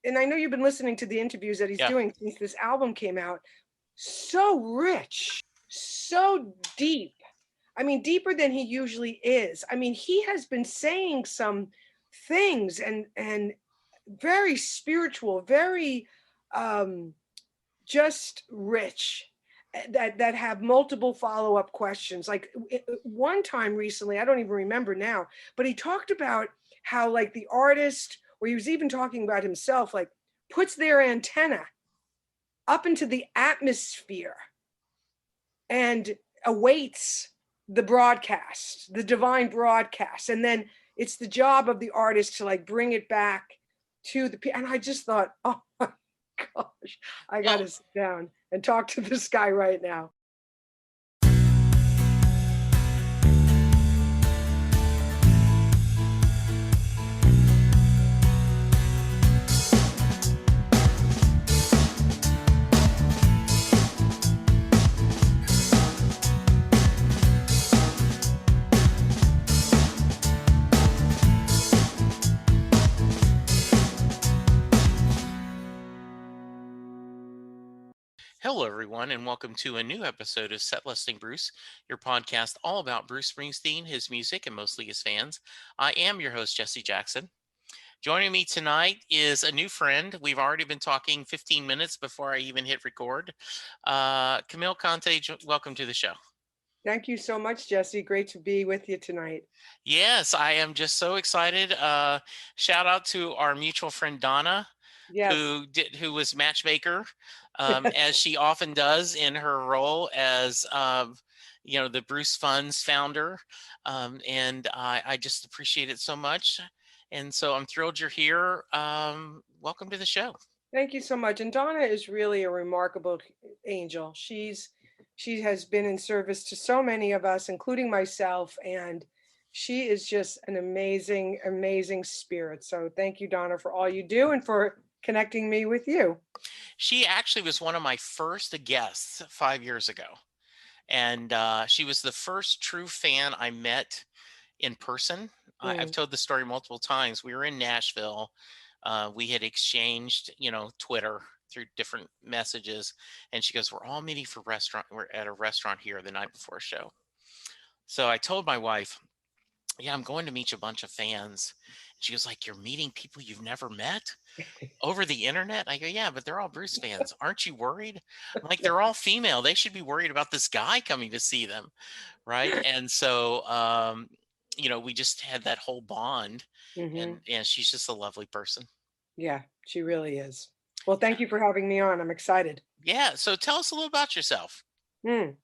and I know you've been listening to the interviews that he's Yeah. doing since this album came out. So rich, so deep. I mean, deeper than he usually is. I mean, he has been saying some things and very spiritual, very um, just rich that have multiple follow-up questions. Like one time recently, I don't even remember now, but he talked about how like the artist, or he was even talking about himself, like puts their antenna up into the atmosphere and awaits the broadcast, the divine broadcast. And then it's the job of the artist to like bring it back to the people. And I just thought, oh my gosh, I got Well, to sit down and talk to this guy right now. hello, everyone, and welcome to a new episode of Set Listing Bruce, your podcast all about Bruce Springsteen, his music, and mostly his fans. I am your host, Jesse Jackson. Joining me tonight is a new friend. We've already been talking 15 minutes before I even hit record. Camille Conte, welcome to the show. Thank you so much, Jesse. Great to be with you tonight. Yes, I am just so excited. Shout out to our mutual friend Donna, Yes. who was matchmaker, as she often does in her role as the Bruce Funds founder, and I just appreciate it so much. And so I'm thrilled you're here. Welcome to the show. Thank you so much. And Donna is really a remarkable angel. She has been in service to so many of us, including myself, and she is just an amazing, amazing spirit. So thank you, Donna, for all you do and for connecting me with you. She actually was one of my first guests 5 years ago. And she was the first true fan I met in person. I've Mm. told the story multiple times. We were in Nashville. We had exchanged, Twitter through different messages. And she goes, "We're all meeting for restaurant. We're at a restaurant here the night before a show." So I told my wife, "Yeah, I'm going to meet a bunch of fans." She was like, "You're meeting people you've never met over the internet?" I go, "Yeah, but they're all Bruce fans. Aren't you worried?" I'm like, "They're all female. They should be worried about this guy coming to see them." Right. And so, we just had that whole bond, Hmm. and she's just a lovely person. Yeah, she really is. Well, thank you for having me on. I'm excited. Yeah. So tell us a little about yourself. Mm.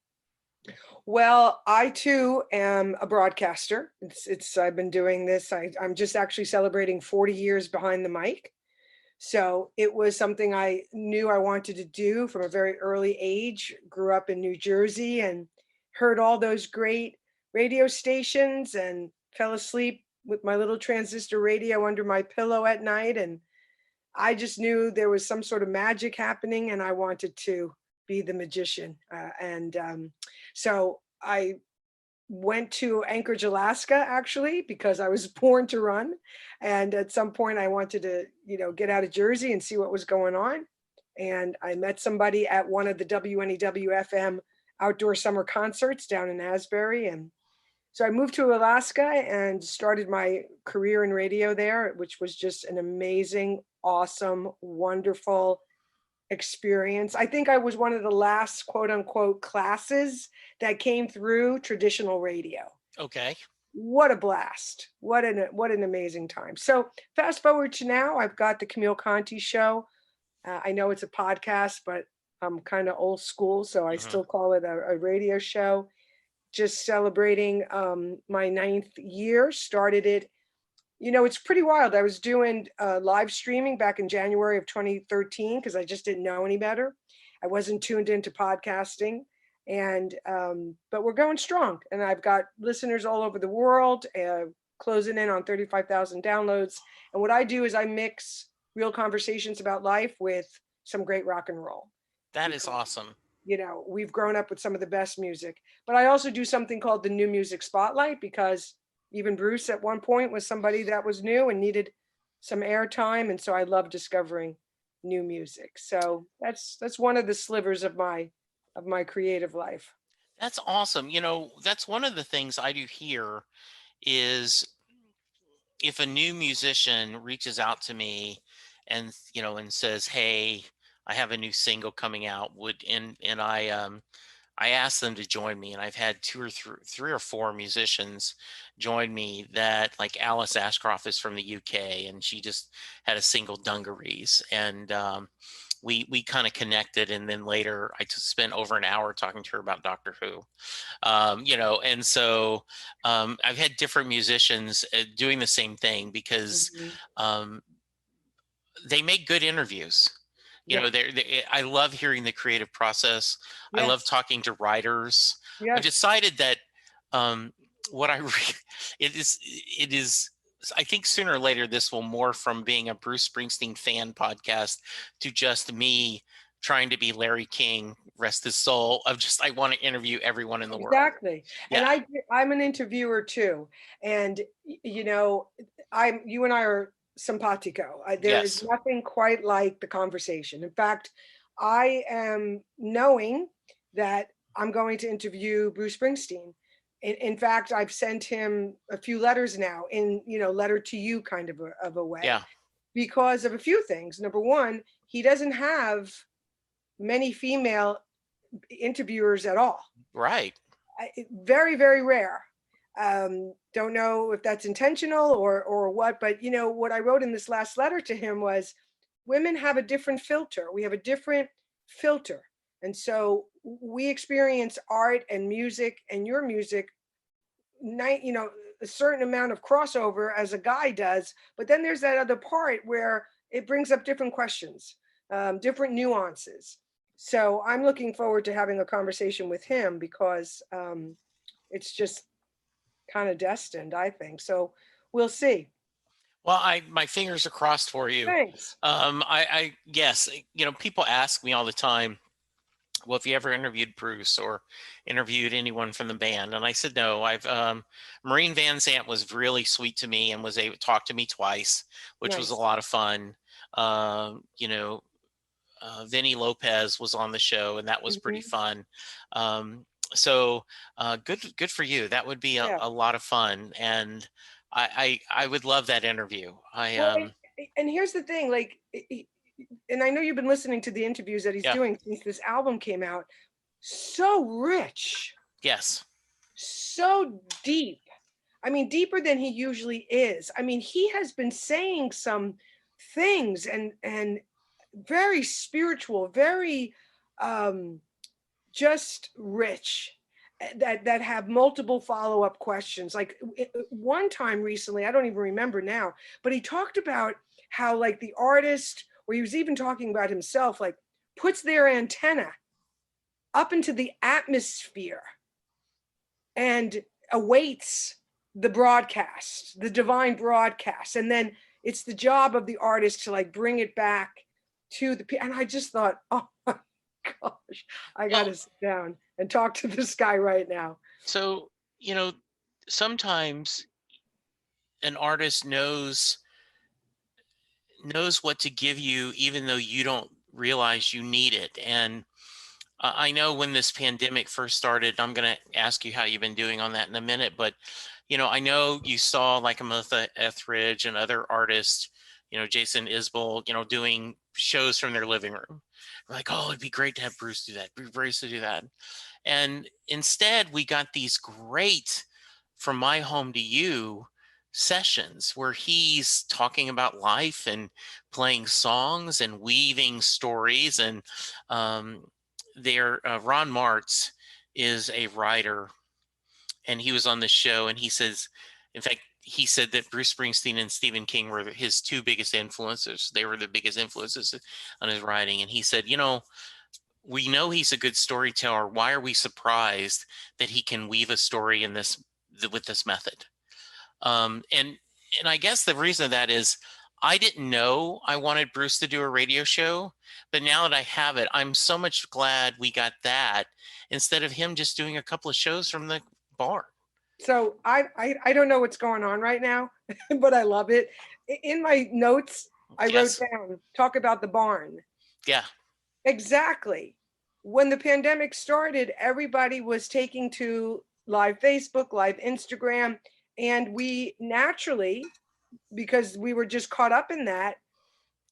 Well, I too am a broadcaster. It's I've been doing this. I'm just actually celebrating 40 years behind the mic. So it was something I knew I wanted to do from a very early age. Grew up in New Jersey and heard all those great radio stations and fell asleep with my little transistor radio under my pillow at night. And I just knew there was some sort of magic happening and I wanted to be the magician. So I went to Anchorage, Alaska, actually, because I was born to run. And at some point I wanted to, get out of Jersey and see what was going on. And I met somebody at one of the WNEW FM outdoor summer concerts down in Asbury. And so I moved to Alaska and started my career in radio there, which was just an amazing, awesome, wonderful experience. I think I was one of the last quote unquote classes that came through traditional radio. Okay. What a blast. What an amazing time. So fast forward to now, I've got the Camille Conte show. I know it's a podcast, but I'm kind of old school, so I Hmm. still call it a radio show. Just celebrating my 9th year. Started it, it's pretty wild. I was doing live streaming back in January of 2013 because I just didn't know any better. I wasn't tuned into podcasting, and but we're going strong. And I've got listeners all over the world, closing in on 35,000 downloads. And what I do is I mix real conversations about life with some great rock and roll That is because awesome. we've grown up with some of the best music. But I also do something called the New Music Spotlight because even Bruce at one point was somebody that was new and needed some airtime, and so I love discovering new music. So that's one of the slivers of my creative life. That's awesome. That's one of the things I do here is if a new musician reaches out to me and and says, "Hey, I have a new single coming out," would and I asked them to join me, and I've had three or four musicians join me. That like Alice Ashcroft is from the UK, and she just had a single Dungarees, and we kind of connected, and then later I just spent over an hour talking to her about Doctor Who. And so I've had different musicians doing the same thing because Mhm. um, they make good interviews. Yeah. I love hearing the creative process. I love Yes. talking to writers. I've Yes. decided that um, what I it is I think sooner or later this will morph from being a Bruce Springsteen fan podcast to just me trying to be Larry King, rest his soul, of just I want to interview everyone in the world. Exactly. And Yeah. I'm an interviewer too. And you and I are simpatico. There is Yes. nothing quite like the conversation. In fact, I am knowing that I'm going to interview Bruce Springsteen. In fact, I've sent him a few letters now in, letter to you kind of a way Yeah. because of a few things. Number one, he doesn't have many female interviewers at all. Right. Very, very rare. Don't know if that's intentional or what, but what I wrote in this last letter to him was, women have a different filter. We have a different filter, and so we experience art and music and your music, a certain amount of crossover as a guy does, but then there's that other part where it brings up different questions, different nuances. So I'm looking forward to having a conversation with him because it's just kind of destined, I think. So we'll see. Well, my fingers are crossed for you. Thanks. I yes, people ask me all the time, well, if you ever interviewed Bruce or interviewed anyone from the band, and I said no. I've Maureen Van Zant was really sweet to me and was able to talk to me twice, which was a Nice. lot of fun. Um, you know, Vinny Lopez was on the show, and that was pretty Hmm. fun. So good for you. That would be Yeah. a lot of fun, and I would love that interview. I Well, and here's the thing, like, and I know you've been listening to the interviews that he's Yeah. doing since this album came out. So rich, Yes. so deep. I mean, deeper than he usually is. I mean, he has been saying some things and very spiritual, very um just rich, that have multiple follow-up questions. Like one time recently, I don't even remember now, but he talked about how like the artist, or he was even talking about himself, like puts their antenna up into the atmosphere and awaits the broadcast, the divine broadcast, and then it's the job of the artist to like bring it back to the and I just thought, oh my gosh, I got Well, to sit down and talk to this guy right now. so sometimes an artist knows what to give you even though you don't realize you need it. And I know when this pandemic first started, I'm going to ask you how you've been doing on that in a minute, but I know you saw like Amitha Etheridge and other artists, Jason Isbell, doing shows from their living room. We're like, oh, it'd be great to have Bruce do that, Bruce to do that. And instead we got these great From My Home to You sessions where he's talking about life and playing songs and weaving stories. And Ron Martz is a writer, and he was on the show, and he says, in fact, he said that Bruce Springsteen and Stephen King were his two biggest influences. They were the biggest influences on his writing. And he said, we know he's a good storyteller. Why are we surprised that he can weave a story with this method? And I guess the reason of that is I didn't know I wanted Bruce to do a radio show, but now that I have it, I'm so much glad we got that instead of him just doing a couple of shows from the bar. So I don't know what's going on right now, but I love it. in my notes, I wrote Yes. down, talk about the barn. Yeah. Exactly. When the pandemic started, everybody was taking to live Facebook, live Instagram, and we naturally, because we were just caught up in that,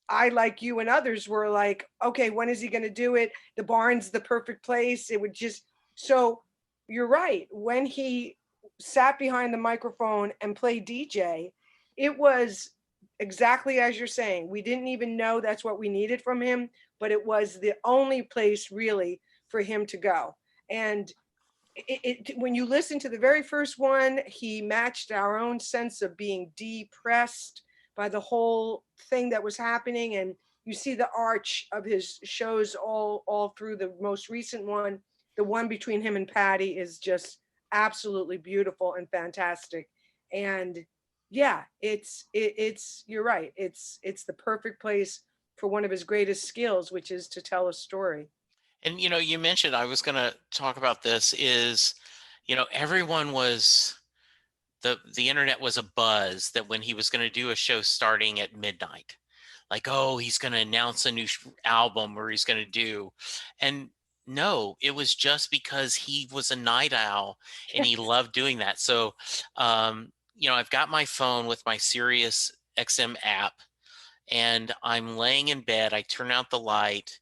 I, like you and others, were like, okay, when is he going to do it? The barn's the perfect place. It would just, so you're right. When he sat behind the microphone and played DJ, it was exactly as you're saying. We didn't even know that's what we needed from him, but it was the only place really for him to go. And when you listen to the very first one, he matched our own sense of being depressed by the whole thing that was happening. And you see the arch of his shows all through the most recent one. The one between him and Patty is just absolutely beautiful and fantastic. And yeah, it's you're right. It's the perfect place for one of his greatest skills, which is to tell a story. And you mentioned, I was going to talk about this, is everyone was, the internet was a buzz that when he was going to do a show starting at midnight, like, oh, he's going to announce a new album, or he's going to do, and no, it was just because he was a night owl and he loved doing that. So I've got my phone with my Sirius XM app, and I'm laying in bed, I turn out the light,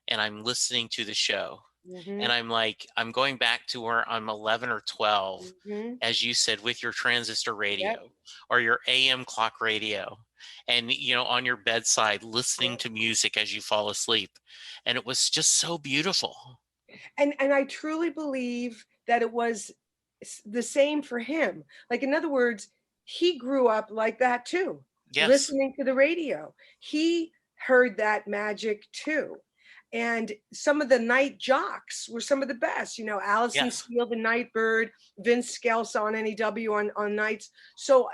and I'm listening to the show. Hmm. And I'm like, I'm going back to where I'm 11 or 12, Hmm. as you said, with your transistor Yep. radio or your AM clock radio, and, on your bedside, listening Yep. to music as you fall asleep. And it was just so beautiful. And I truly believe that it was the same for him. Like, in other words, he grew up like that too, Yes. listening to the radio. He heard that magic too. And some of the night jocks were some of the best, Allison Yes. Steele, the Nightbird, Vince Scelsa on NEW on nights. So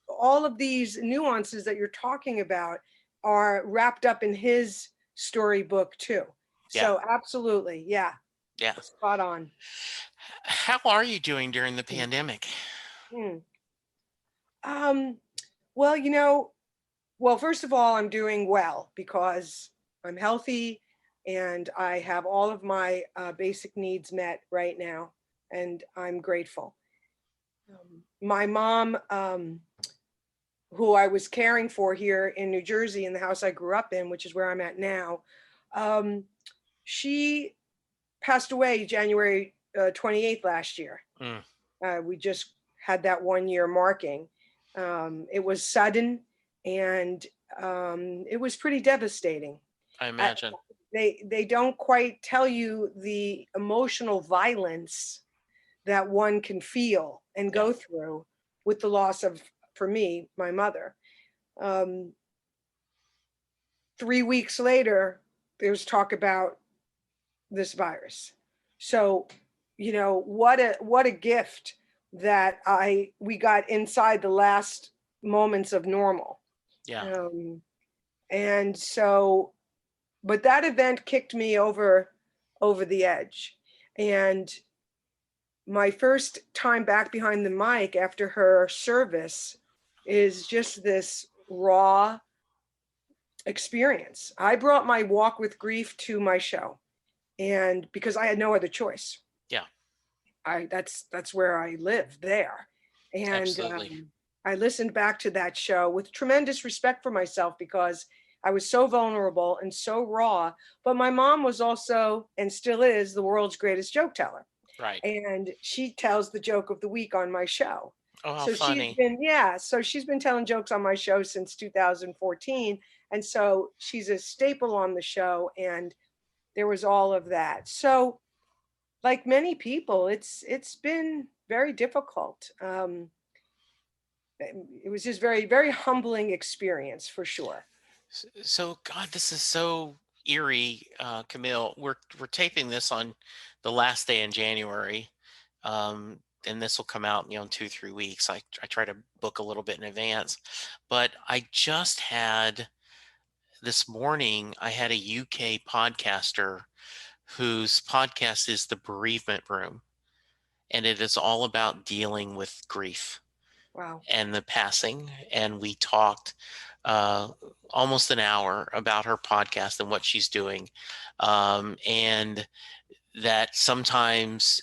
all of these nuances that you're talking about are wrapped up in his storybook too. Yeah. So absolutely, yeah. Yeah. Spot on. How are you doing during the pandemic? Hmm. Um, well, well, first of all, I'm doing well because I'm healthy and I have all of my basic needs met right now, and I'm grateful. My mom, who I was caring for here in New Jersey in the house I grew up in, which is where I'm at now, um, she passed away January 28th last year. Mm, We just had that 1 year marking. It was sudden, and it was pretty devastating. I I, imagine. they don't quite tell you the emotional violence that one can feel and Yeah. go through with the loss of, for me, my mother. Um, 3 weeks later, there's talk about this virus. So, what a gift that we got inside the last moments of normal. Yeah. Um, and so, but that event kicked me over the edge. And my first time back behind the mic after her service is just this raw experience. I brought my walk with grief to my show, and because I had no other choice. Yeah. That's where I live there. And Absolutely. I listened back to that show with tremendous respect for myself because I was so vulnerable and so raw. But my mom was also, and still is, the world's greatest joke teller. Right. And she tells the joke of the week on my show. Oh, how So she's funny. been, yeah, so she's been telling jokes on my show since 2014. And so she's a staple on the show. And there was all of that. So, like many people, it's been very difficult. It was just very humbling experience for sure. So, God, this is so eerie, Camille. We're taping this on the last day in January, and this will come out, in 2-3 weeks. I try to book a little bit in advance, but I just had this morning. I had a UK podcaster whose podcast is The Bereavement Room, and it is all about dealing with grief. Wow. and the passing, and we talked uh, almost an hour about her podcast and what she's doing, and that sometimes,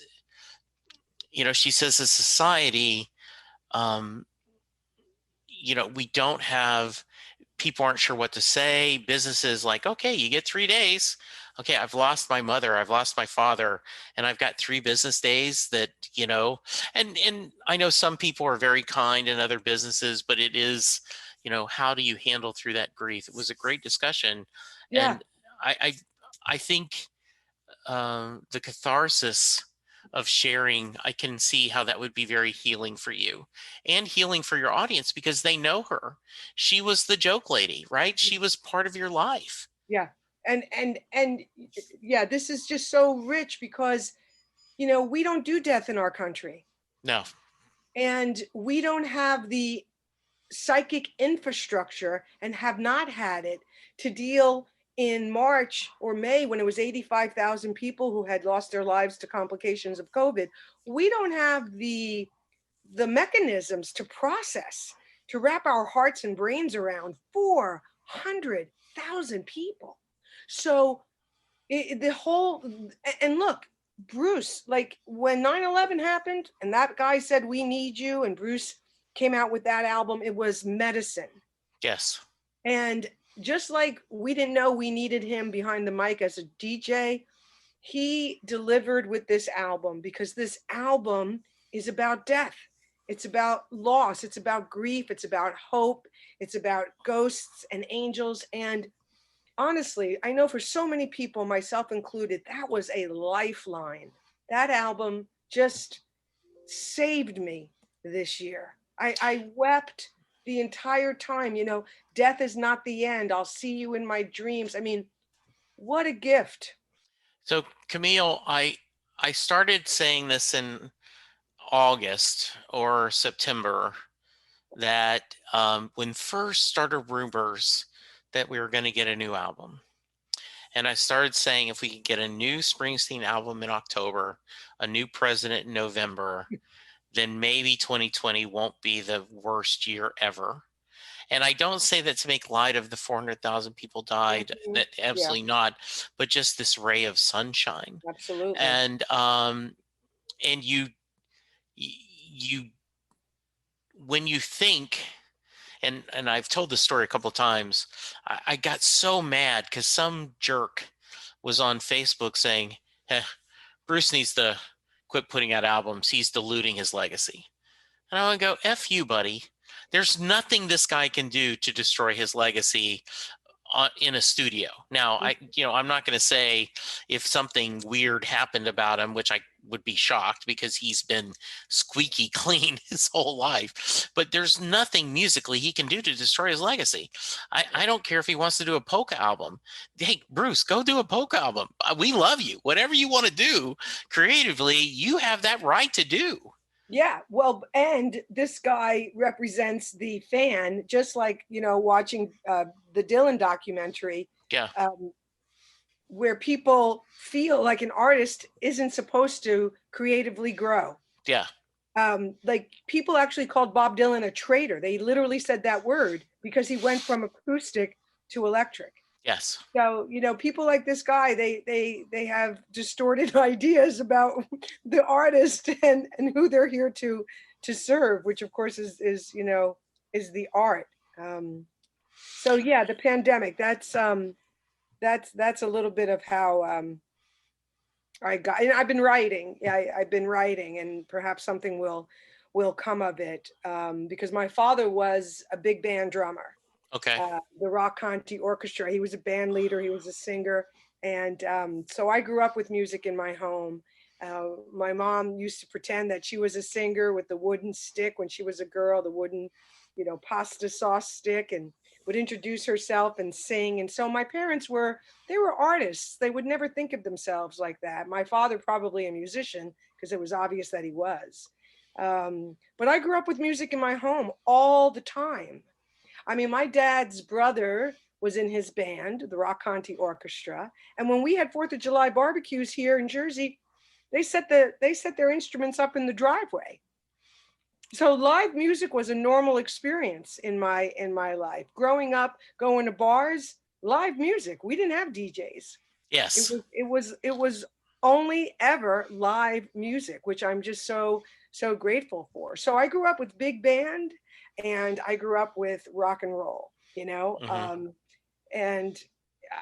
she says as society, um, we don't have, people aren't sure what to say. Businesses like, okay, you get 3 days. Okay, I've lost my mother, I've lost my father, and I've got 3 business days that, and I know some people are very kind in other businesses, but it is, how do you handle through that grief? It was a great discussion. Yeah. And I think the catharsis of sharing, I can see how that would be very healing for you and healing for your audience, because they know her. She was the joke lady, right? She was part of your life. Yeah. And yeah, this is just so rich because, we don't do death in our country, No. and we don't have the psychic infrastructure and have not had it to deal in March or May when it was 85,000 people who had lost their lives to complications of COVID. We don't have the mechanisms to process, to wrap our hearts and brains around 400,000 people. So the whole, and look, Bruce, like when 9/11 happened and that guy said, "We need you," and Bruce came out with that album, it was medicine. Yes. And just like we didn't know we needed him behind the mic as a DJ, he delivered with this album, because this album is about death. It's about loss. It's about grief. It's about hope. It's about ghosts and angels. And honestly, I know for so many people, myself included, that was a lifeline. That album just saved me this year. I wept the entire time. Death is not the end. I'll see you in my dreams. I mean, what a gift. So Camille, I started saying this in August or September, that when first started rumors that we were going to get a new album. And I started saying, if we could get a new Springsteen album in October, a new president in November, then maybe 2020 won't be the worst year ever. And I don't say that to make light of the 400,000 people died. Mhm. That Yeah, absolutely not, but just this ray of sunshine. absolutely. And you when you think, and I've told this story a couple of times, I got so mad because some jerk was on Facebook saying, Bruce needs to quit putting out albums. He's diluting his legacy. And I want to go, F you, buddy. There's nothing this guy can do to destroy his legacy in a studio. Now, I'm not going to say if something weird happened about him, which I would be shocked because he's been squeaky clean his whole life. But there's nothing musically he can do to destroy his legacy. I don't care if he wants to do a polka album. Hey, Bruce, go do a polka album. We love you. Whatever you want to do creatively, you have that right to do. Yeah, well, and this guy represents the fan, just like, watching the Dylan documentary, Yeah. um, where people feel like an artist isn't supposed to creatively grow. Yeah. Like people actually called Bob Dylan a traitor. They literally said that word because he went from acoustic to electric. Yes. So, people like this guy, they have distorted ideas about the artist and who they're here to serve, which of course is the art. So yeah, the pandemic, that's a little bit of how I got, and I've been writing. Yeah, I've been writing, and perhaps something will come of it, because my father was a big band drummer. Okay. The Rock Conte Orchestra. He was a band leader. He was a singer, and so I grew up with music in my home. My mom used to pretend that she was a singer with the wooden stick when she was a girl, the wooden, pasta sauce stick, and would introduce herself and sing. And so my parents they were artists. They would never think of themselves like that. My father probably a musician because it was obvious that he was. But I grew up with music in my home all the time. I mean, my dad's brother was in his band, the Rock Conte Orchestra, and when we had 4th of July barbecues here in Jersey, they set their instruments up in the driveway. So live music was a normal experience in my life. Growing up, going to bars, live music. We didn't have DJs. Yes. It was only ever live music, which I'm just so grateful for. So I grew up with big band, and I grew up with rock and roll, Hmm. and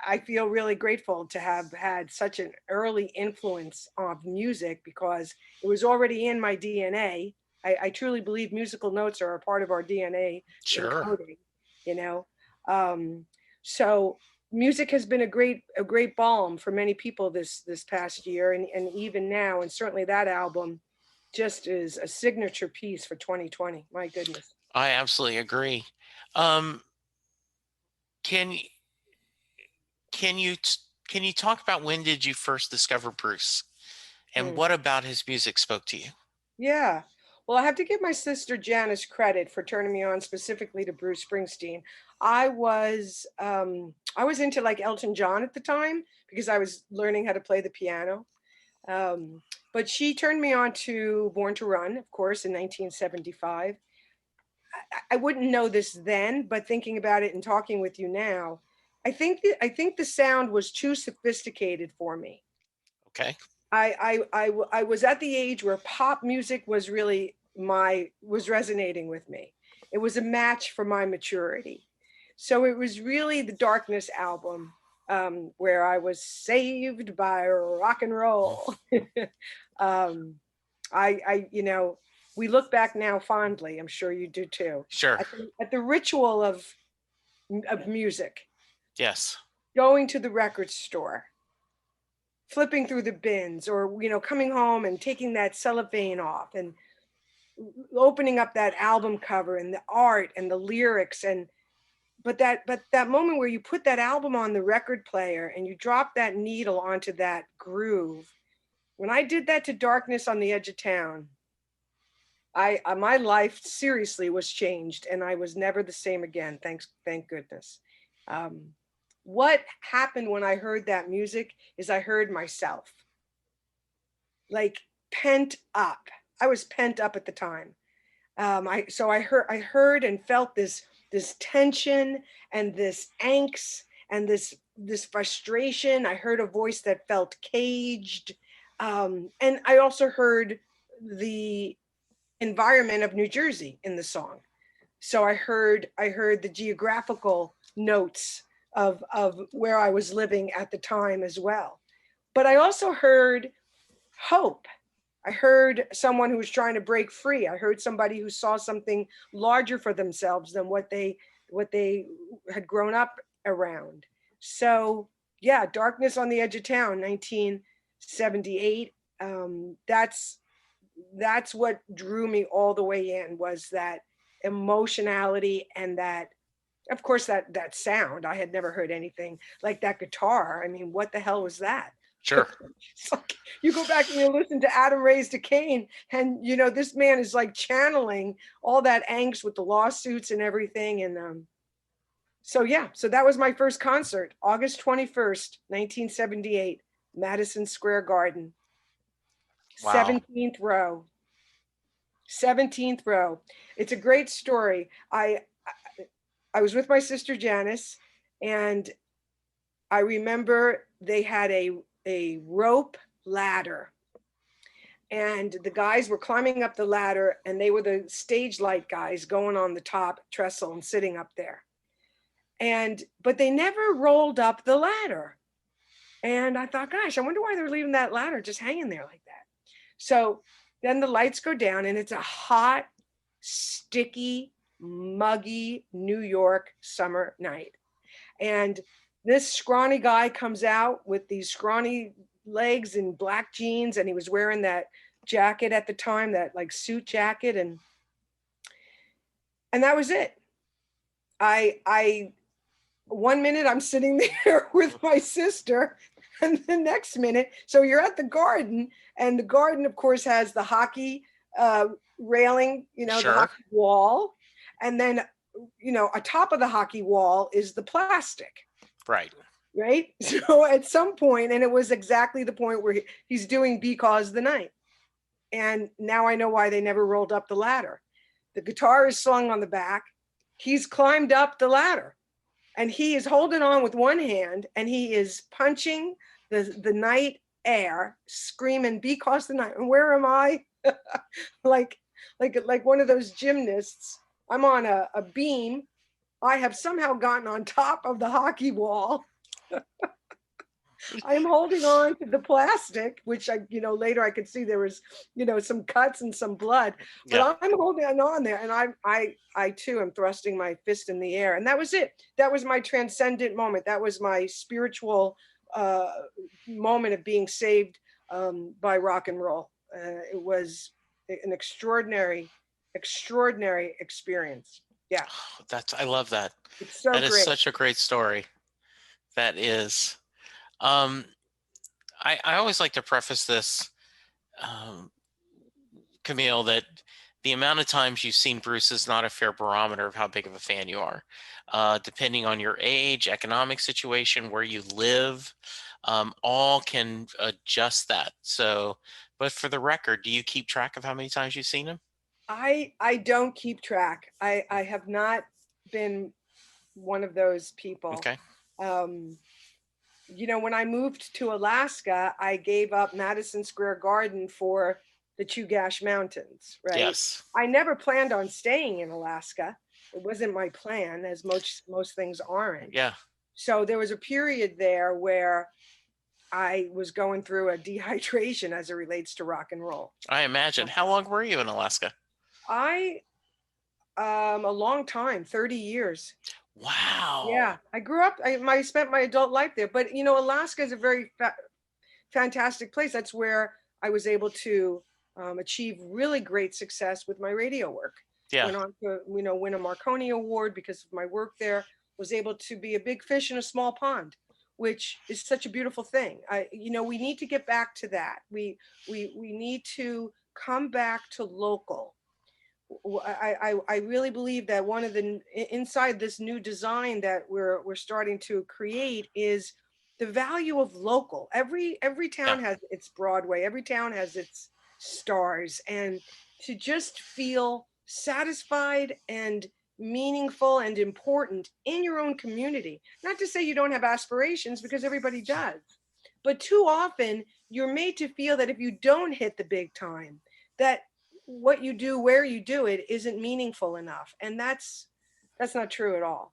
I feel really grateful to have had such an early influence of music, because it was already in my DNA. I truly believe musical notes are a part of our DNA Sure. encoding, you know. Um, so music has been a great balm for many people this past year, and even now, and certainly that album just is a signature piece for 2020. My goodness. I absolutely agree. Um, can y- can you can you talk about when did you first discover Bruce, and Hmm. what about his music spoke to you? Yeah. Well, I have to give my sister Janice credit for turning me on specifically to Bruce Springsteen. I was into like Elton John at the time because I was learning how to play the piano. Um, but she turned me on to Born to Run, of course, in 1975. I wouldn't know this then, but thinking about it and talking with you now, I think the sound was too sophisticated for me. Okay. I was at the age where pop music was really was resonating with me. It was a match for my maturity. So it was really the Darkness album, where I was saved by rock and Mm. roll. um, we look back now fondly. I'm sure you do too. Sure. At the ritual of music, Yes. going to the record store, flipping through the bins, or coming home and taking that cellophane off and opening up that album cover and the art and the lyrics, and but that moment where you put that album on the record player and you drop that needle onto that groove. When I did that to Darkness on the Edge of Town, my life seriously was changed, and I was never the same again. Thank goodness. um, what happened when I heard that music is I heard myself, like, pent up. I was pent up at the time. I heard and felt this tension and this angst and this frustration. I heard a voice that felt caged, and I also heard the environment of New Jersey in the song. So I heard the geographical notes of where I was living at the time as well. But I also heard hope. I heard someone who was trying to break free. I heard somebody who saw something larger for themselves than what they had grown up around. So yeah, Darkness on the Edge of Town, 1978. That's what drew me all the way in, was that emotionality, and that, of course, that sound. I had never heard anything like that guitar. I mean, what the hell was that? Sure. It's like you go back and you listen to Adam Raised a Cain, and this man is like channeling all that angst with the lawsuits and everything. And so yeah, so that was my first concert, August 21st, 1978, Madison Square Garden, Wow. 17th row. 17th row. It's a great story. I was with my sister Janice, and I remember they had a rope ladder, and the guys were climbing up the ladder, and they were the stage light guys going on the top trestle and sitting up there. But they never rolled up the ladder. And I thought, gosh, I wonder why they're leaving that ladder just hanging there like that. So then the lights go down, and it's a hot, sticky, muggy New York summer night. And this scrawny guy comes out with these scrawny legs and black jeans, and he was wearing that jacket at the time, that like suit jacket, and that was it. I 1 minute I'm sitting there with my sister, and the next minute, so you're at the garden, and the garden, of course, has the hockey uh, railing, the Sure. hockey wall, and then atop of the hockey wall is the plastic, Right. right? So at some point, and it was exactly the point where he's doing Because the Night. And now I know why they never rolled up the ladder. The guitar is slung on the back. He's climbed up the ladder and he is holding on with one hand and he is punching the night air, screaming, because the night, and where am I? like, like one of those gymnasts. I'm on a beam. I have somehow gotten on top of the hockey wall. I'm holding on to the plastic, which later I could see there was, some cuts and some blood, but Yeah. I'm holding on there, and I too am thrusting my fist in the air, and that was it. That was my transcendent moment. That was my spiritual moment of being saved by rock and roll. It was an extraordinary experience. Yeah, I love that. it's so That is great. such a great story. That is. Um, I always like to preface this, um, Camille, that the amount of times you've seen Bruce is not a fair barometer of how big of a fan you are. Depending on your age, economic situation, where you live, all can adjust that. So, but for the record, do you keep track of how many times you've seen him? I don't keep track. I have not been one of those people. Okay. Um, when I moved to Alaska, I gave up Madison Square Garden for the Chugach Mountains, right? Yes. I never planned on staying in Alaska. It wasn't my plan, as most things aren't. Yeah. So there was a period there where I was going through a dehydration as it relates to rock and roll. I imagine. How long were you in Alaska? I a long time, 30 years. Wow. Yeah, I grew up. I spent my adult life there, but Alaska is a very fantastic place. That's where I was able to achieve really great success with my radio work. Yeah. Went on to win a Marconi award because of my work there. Was able to be a big fish in a small pond, which is such a beautiful thing. We need to get back to that. We need to come back to local. I really believe that one of the inside this new design that we're starting to create is the value of local. Every town has its Broadway, every town has its stars, and to just feel satisfied and meaningful and important in your own community. Not to say you don't have aspirations, because everybody does, but too often you're made to feel that if you don't hit the big time, that what you do, where you do it, isn't meaningful enough, and that's not true at all.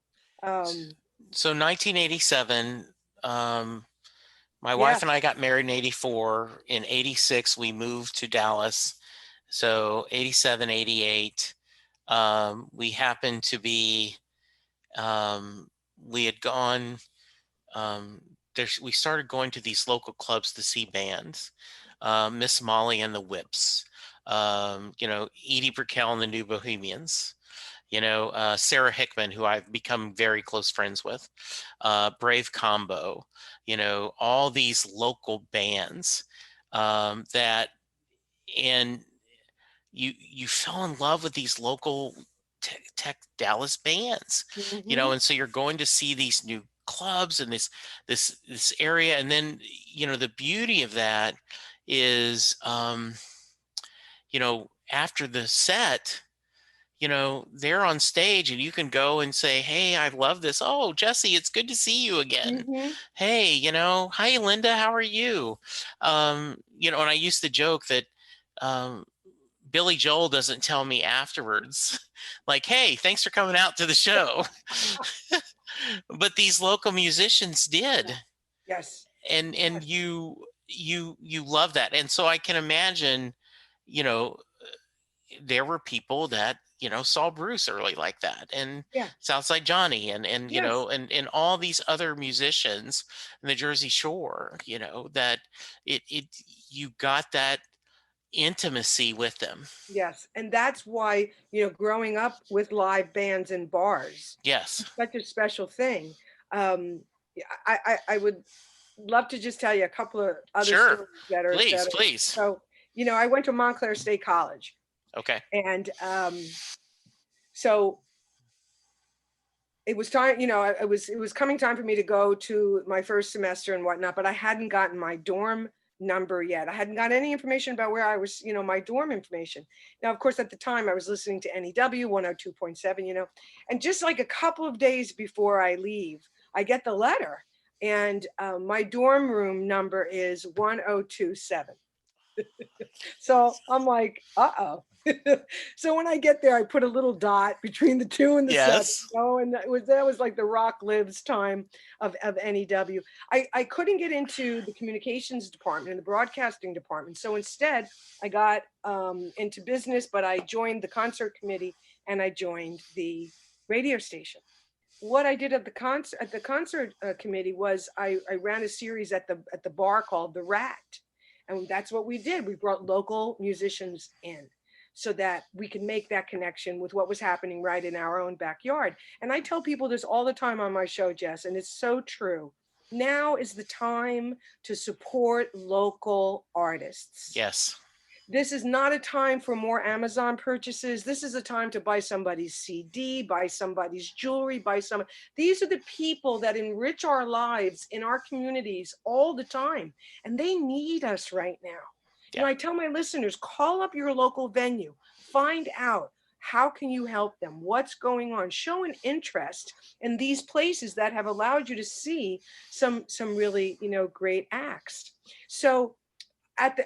So 1987, my wife Yes. and I got married in 84. In 86, we moved to Dallas. So 87, 88, we happened to be, we had gone, we started going to these local clubs to see bands, Miss Molly and the Whips, Edie Brickell and the New Bohemians, Sarah Hickman, who I've become very close friends with, Brave Combo, all these local bands, that, and you fell in love with these local tech Dallas bands, Mm-hmm. and so you're going to see these new clubs and this area, and then the beauty of that is, after the set, they're on stage and you can go and say, "Hey, I love this. Oh, Jesse, it's good to see you again. Mm-hmm. Hey, hi, Linda, how are you?" And I used to joke that, Billy Joel doesn't tell me afterwards, like, "Hey, thanks for coming out to the show." But these local musicians did. Yes. And you love that. And so I can imagine, you know, there were people that saw Bruce early like that, and Yeah. Southside Johnny, and Yes. and all these other musicians in the Jersey Shore, that it you got that intimacy with them. Yes. And that's why, growing up with live bands in bars, Yes. it's such a special thing. Yeah, I would love to just tell you a couple of other Sure. stories that are Please. so, I went to Montclair State College, Okay. and so it was time, it was coming time for me to go to my first semester and whatnot, but I hadn't gotten my dorm number yet. I hadn't got any information about where I was, my dorm information. Now, of course, at the time I was listening to NEW 102.7, and just like a couple of days before I leave, I get the letter, and my dorm room number is 1027. So I'm like, uh-oh. So when I get there, I put a little dot between the 2 and the 7, Yes. and that was like the rock lives time of NEW. I couldn't get into the communications department and the broadcasting department. So instead, I got into business, but I joined the concert committee and I joined the radio station. What I did at the concert committee was I ran a series at the bar called The Rat. And that's what we did. We brought local musicians in so that we could make that connection with what was happening right in our own backyard. And I tell people this all the time on my show, Jess, and it's so true. Now is the time to support local artists. Yes. This is not a time for more Amazon purchases. This is a time to buy somebody's CD, buy somebody's jewelry, these are the people that enrich our lives in our communities all the time. And they need us right now. Yeah. I tell my listeners, call up your local venue, find out how can you help them? What's going on? Show an interest in these places that have allowed you to see some really, great acts. So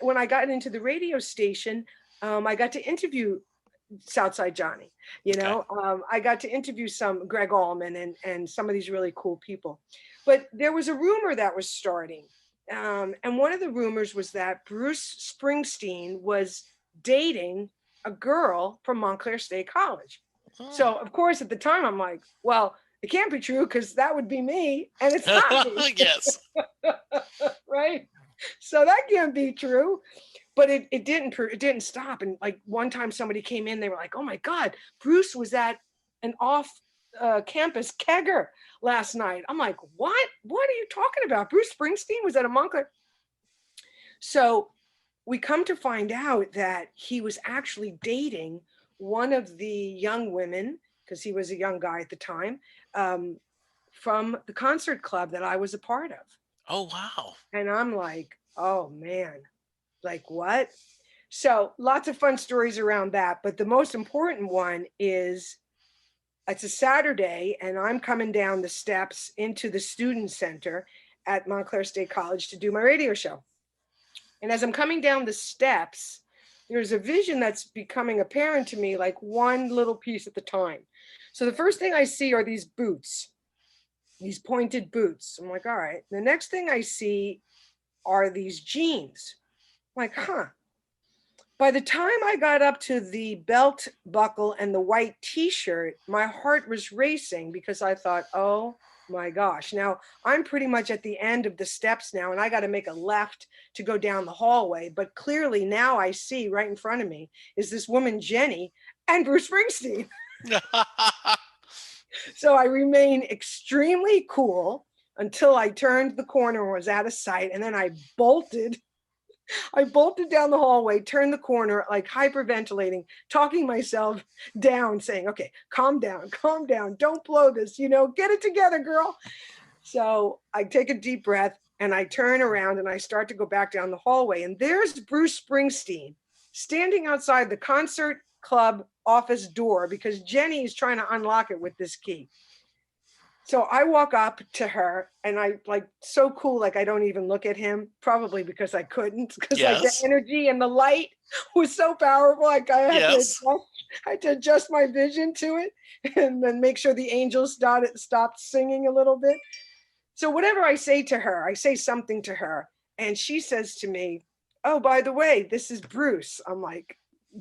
when I got into the radio station, I got to interview Southside Johnny. I got to interview some Greg Allman and some of these really cool people. But there was a rumor that was starting. And one of the rumors was that Bruce Springsteen was dating a girl from Montclair State College. So, of course, at the time, I'm like, well, it can't be true because that would be me. And it's not me. Yes. Right? So that can't be true. But it didn't stop. And like one time somebody came in, they were like, oh my God, Bruce was at an off campus kegger last night. I'm like, what are you talking about? Bruce Springsteen was at a Montclair. So we come to find out that he was actually dating one of the young women, because he was a young guy at the time, from the concert club that I was a part of. Oh, wow. And I'm like, oh man, like what? So lots of fun stories around that. But the most important one is it's a Saturday and I'm coming down the steps into the student center at Montclair State College to do my radio show. And as I'm coming down the steps, there's a vision that's becoming apparent to me, like one little piece at a time. So the first thing I see are these boots, these pointed boots. I'm like, all right. The next thing I see are these jeans. I'm like, huh. By the time I got up to the belt buckle and the white t-shirt, my heart was racing because I thought, oh my gosh. Now I'm pretty much at the end of the steps now and I got to make a left to go down the hallway. But clearly now I see right in front of me is this woman, Jenny, and Bruce Springsteen. So I remained extremely cool until I turned the corner and was out of sight. And then I bolted down the hallway, turned the corner, like hyperventilating, talking myself down, saying, okay, calm down, don't blow this, get it together, girl. So I take a deep breath and I turn around and I start to go back down the hallway. And there's Bruce Springsteen standing outside the concert club office door because Jenny is trying to unlock it with this key. So I walk up to her and I like so cool, like I don't even look at him, probably because I couldn't, because like the energy and the light was so powerful. Like I had to adjust my vision to it and then make sure the angels stopped singing a little bit. So whatever I say to her, I say something to her and she says to me, oh, by the way, this is Bruce. I'm like,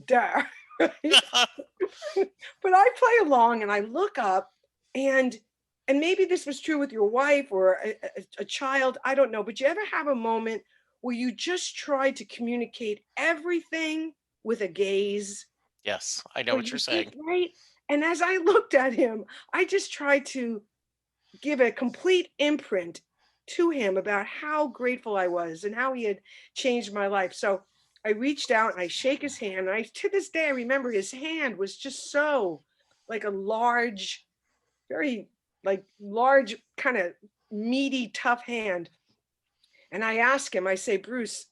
duh. But I play along and I look up and maybe this was true with your wife or a child, I don't know, but you ever have a moment where you just try to communicate everything with a gaze? Yes, I know what you're saying. Right? And as I looked at him, I just tried to give a complete imprint to him about how grateful I was and how he had changed my life. So I reached out and I shake his hand. And to this day, I remember his hand was just so like a large, very like large, kind of meaty, tough hand. And I ask him, I say, Bruce,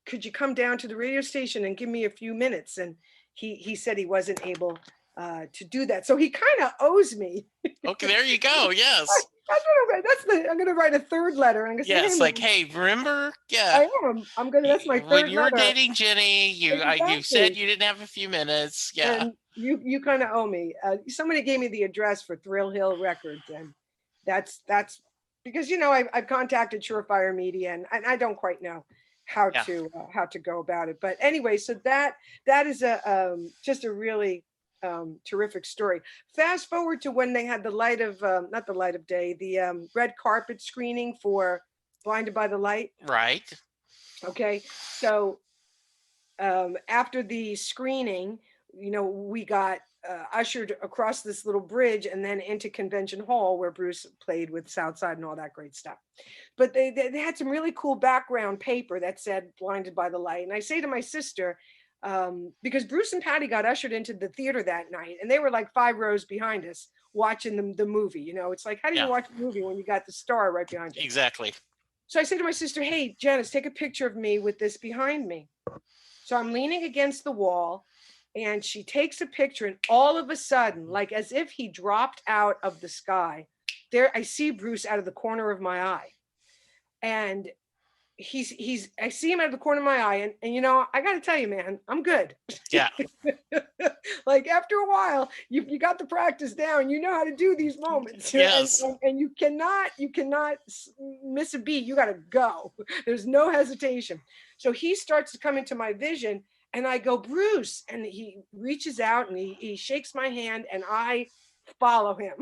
could you come down to the radio station and give me a few minutes? And he said he wasn't able to do that. So he kind of owes me. Okay, there you go. Yes. I'm going to write a third letter. I'm going to say, hey, Yes, like, man, hey, remember? Yeah. I am. That's my When third you were letter. dating Jenny, you said Exactly. you didn't have a few minutes. Yeah. And you kind of owe me. Somebody gave me the address for Thrill Hill Records, and that's because I've contacted Surefire Media, and I don't quite know how Yeah. to go about it. But anyway, so that is a just a really terrific story. Fast forward to when they had the light of not the light of day, the red carpet screening for Blinded by the Light. Right. Okay, so after the screening, we got ushered across this little bridge and then into Convention Hall where Bruce played with Southside and all that great stuff. But they had some really cool background paper that said Blinded by the Light. And I say to my sister, because Bruce and Patty got ushered into the theater that night, and they were like 5 rows behind us watching the movie. It's like, how do you watch a movie when you got the star right behind you? Exactly. So I say to my sister, hey, Janice, take a picture of me with this behind me. So I'm leaning against the wall, and she takes a picture, and all of a sudden, like as if he dropped out of the sky, there I see Bruce out of the corner of my eye. And I see him out of the corner of my eye, and I got to tell you, man, I'm good. Yeah. Like after a while, you got the practice down. You know how to do these moments. Yes. And you cannot miss a beat. You got to go. There's no hesitation. So he starts to come into my vision, and I go, Bruce, and he reaches out and he shakes my hand, and I follow him.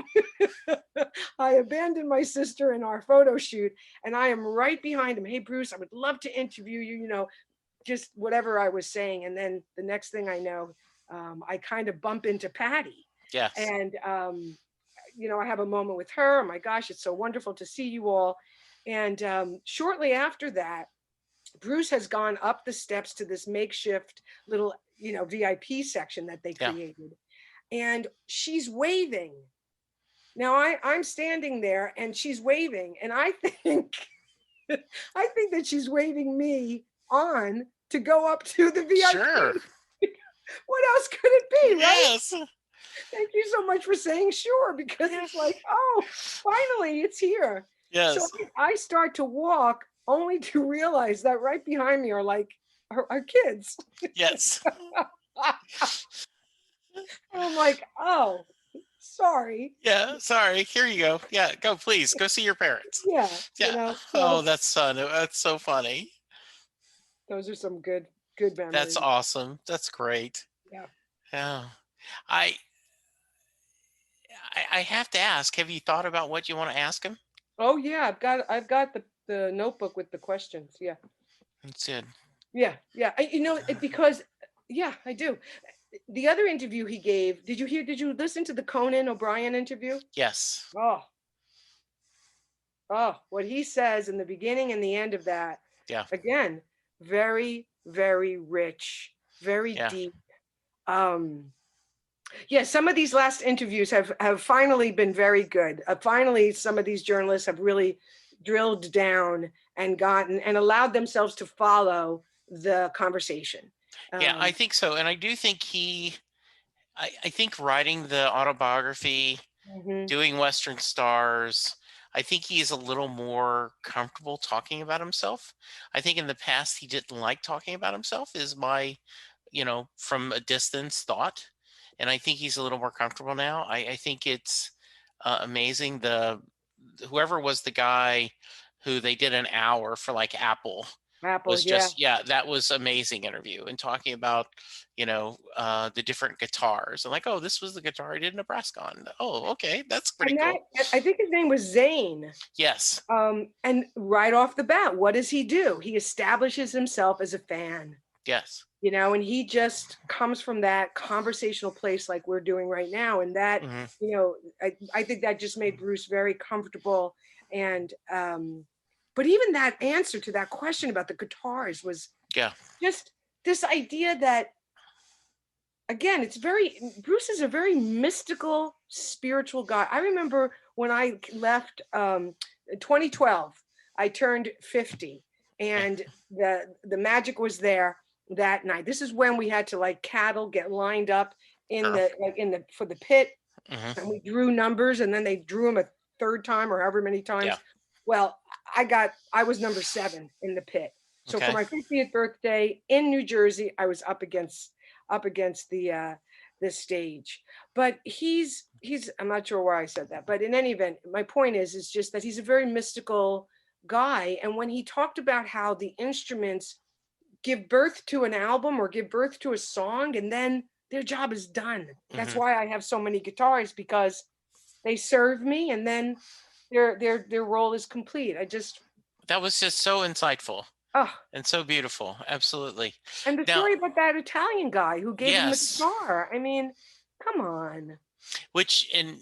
I abandoned my sister in our photo shoot, and I am right behind him. Hey, Bruce, I would love to interview you, just whatever I was saying. And then the next thing I know, I kind of bump into Patty. Yes. And, I have a moment with her. Oh my gosh, it's so wonderful to see you all. And shortly after that, Bruce has gone up the steps to this makeshift little, VIP section that they created. And she's waving. Now I'm standing there and she's waving, and I think that she's waving me on to go up to the VIP. Sure. What else could it be, right? Yes. Thank you so much for saying sure, because it's like, oh, finally it's here. Yes. So I start to walk, only to realize that right behind me are like our kids. Yes. I'm like, oh, sorry. Yeah, sorry. Here you go. Yeah, go, please. Go see your parents. Yeah. Yeah. Oh, that's fun. That's so funny. Those are some good memories. That's awesome. That's great. Yeah. Yeah. I have to ask, have you thought about what you want to ask him? Oh yeah, I've got the notebook with the questions. Yeah. That's good. Yeah. Because I do. The other interview he gave, did you listen to the Conan O'Brien interview? Yes. Oh, what he says in the beginning and the end of that. Yeah. Again, very, very rich, very deep. Some of these last interviews have finally been very good. Finally, some of these journalists have really drilled down and allowed themselves to follow the conversation. Yeah, I think so. And I do think I think writing the autobiography, doing Western Stars, I think he's a little more comfortable talking about himself. I think in the past he didn't like talking about himself, is my, from a distance thought. And I think he's a little more comfortable now. I think it's amazing. Whoever was the guy who they did an hour for, like Apple was just, that was amazing interview, and talking about, the different guitars, and like, oh, this was the guitar I did Nebraska on. Oh, okay. That's pretty cool. I think his name was Zane. Yes. And right off the bat, what does he do? He establishes himself as a fan. Yes. And he just comes from that conversational place like we're doing right now. And that, I think that just made Bruce very comfortable. And, but even that answer to that question about the guitars was just this idea that, again, Bruce is a very mystical, spiritual guy. I remember when I left 2012, I turned 50. Yeah. and the magic was there that night. This is when we had to like cattle get lined up in Sure. the for the pit, Hmm. and we drew numbers, and then they drew them a third time or however many Yeah. times. Well, I was number 7 in the pit. So for Okay. my 50th birthday in New Jersey, I was up against the stage. But he's I'm not sure why I said that, but in any event, my point is just that he's a very mystical guy. And when he talked about how the instruments give birth to an album or give birth to a song, and then their job is done. That's Hmm. why I have so many guitars, because they serve me, and then their role is complete. I just That was just so insightful oh, and so beautiful. Absolutely. and the Now, story about that Italian guy who gave him the yes, guitar. I mean, come on. and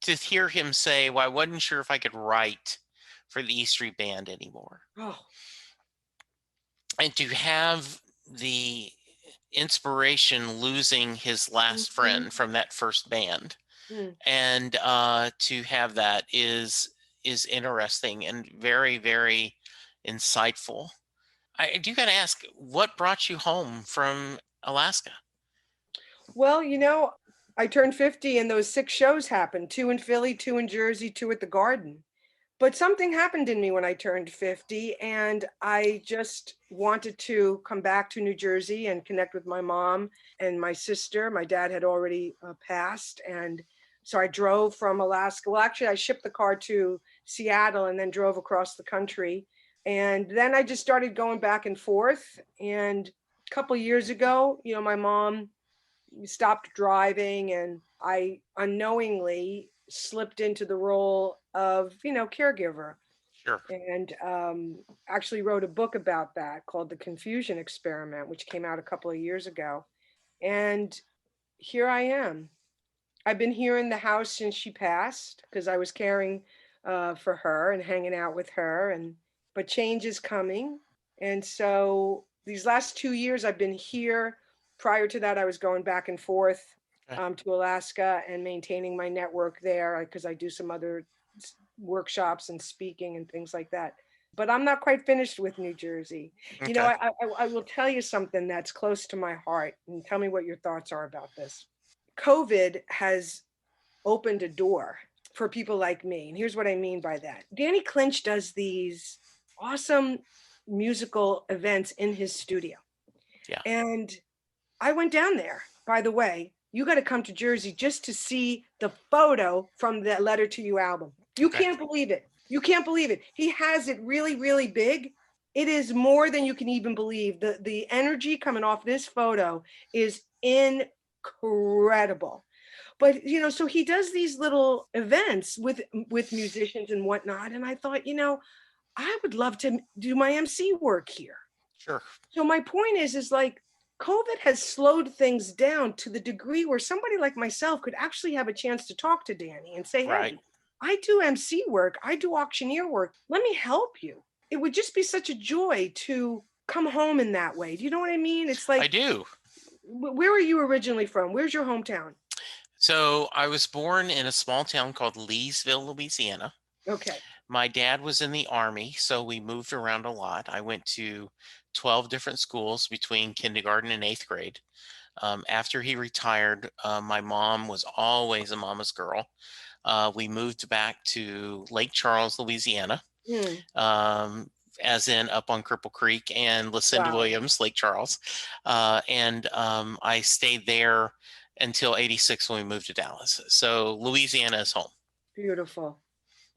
to hear him say, "Well, I wasn't sure if I could write for the E Street Band anymore," Oh, and to have the inspiration losing his last mhm, friend from that first band, mm. and to have that is interesting and very, very insightful. I do got to ask, what brought you home from Alaska? Well, I turned 50 and those 6 shows happened, 2 in Philly, 2 in Jersey, 2 at the Garden. But something happened in me when I turned 50, and I just wanted to come back to New Jersey and connect with my mom and my sister. My dad had already passed. And so I drove from Alaska. Well, actually, I shipped the car to Seattle and then drove across the country. And then I just started going back and forth. And a couple years ago, my mom stopped driving, and I unknowingly slipped into the role of, caregiver, Sure. and actually wrote a book about that called The Confusion Experiment, which came out a couple of years ago. And here I am. I've been here in the house since she passed because I was caring for her and hanging out with her. But change is coming. And so these last 2 years I've been here. Prior to that, I was going back and forth Okay. to Alaska and maintaining my network there because I do some other workshops and speaking and things like that. But I'm not quite finished with New Jersey. Okay. I will tell you something that's close to my heart, and tell me what your thoughts are about this. COVID has opened a door for people like me. And here's what I mean by that. Danny Clinch does these awesome musical events in his studio. Yeah. And I went down there. By the way, you got to come to Jersey just to see the photo from the Letter to You album. You Okay. can't believe it. You can't believe it. He has it really, really big. It is more than you can even believe. The energy coming off this photo is incredible. But so he does these little events with musicians and whatnot. And I thought, I would love to do my MC work here. Sure. So my point is like COVID has slowed things down to the degree where somebody like myself could actually have a chance to talk to Danny and say, Right. hey, I do MC work, I do auctioneer work. Let me help you. It would just be such a joy to come home in that way. Do you know what I mean? It's I like, do. where are you originally from? Where's your hometown? So I was born in a small town called Leesville, Louisiana. Okay. My dad was in the Army, so we moved around a lot. I went to 12 different schools between kindergarten and eighth grade. After he retired, my mom was always a mama's girl. We moved back to Lake Charles, Louisiana, Hmm. as in up on Cripple Creek and Lucinda Wow. Williams, Lake Charles. And I stayed there until 86 when we moved to Dallas. So Louisiana is home. Beautiful.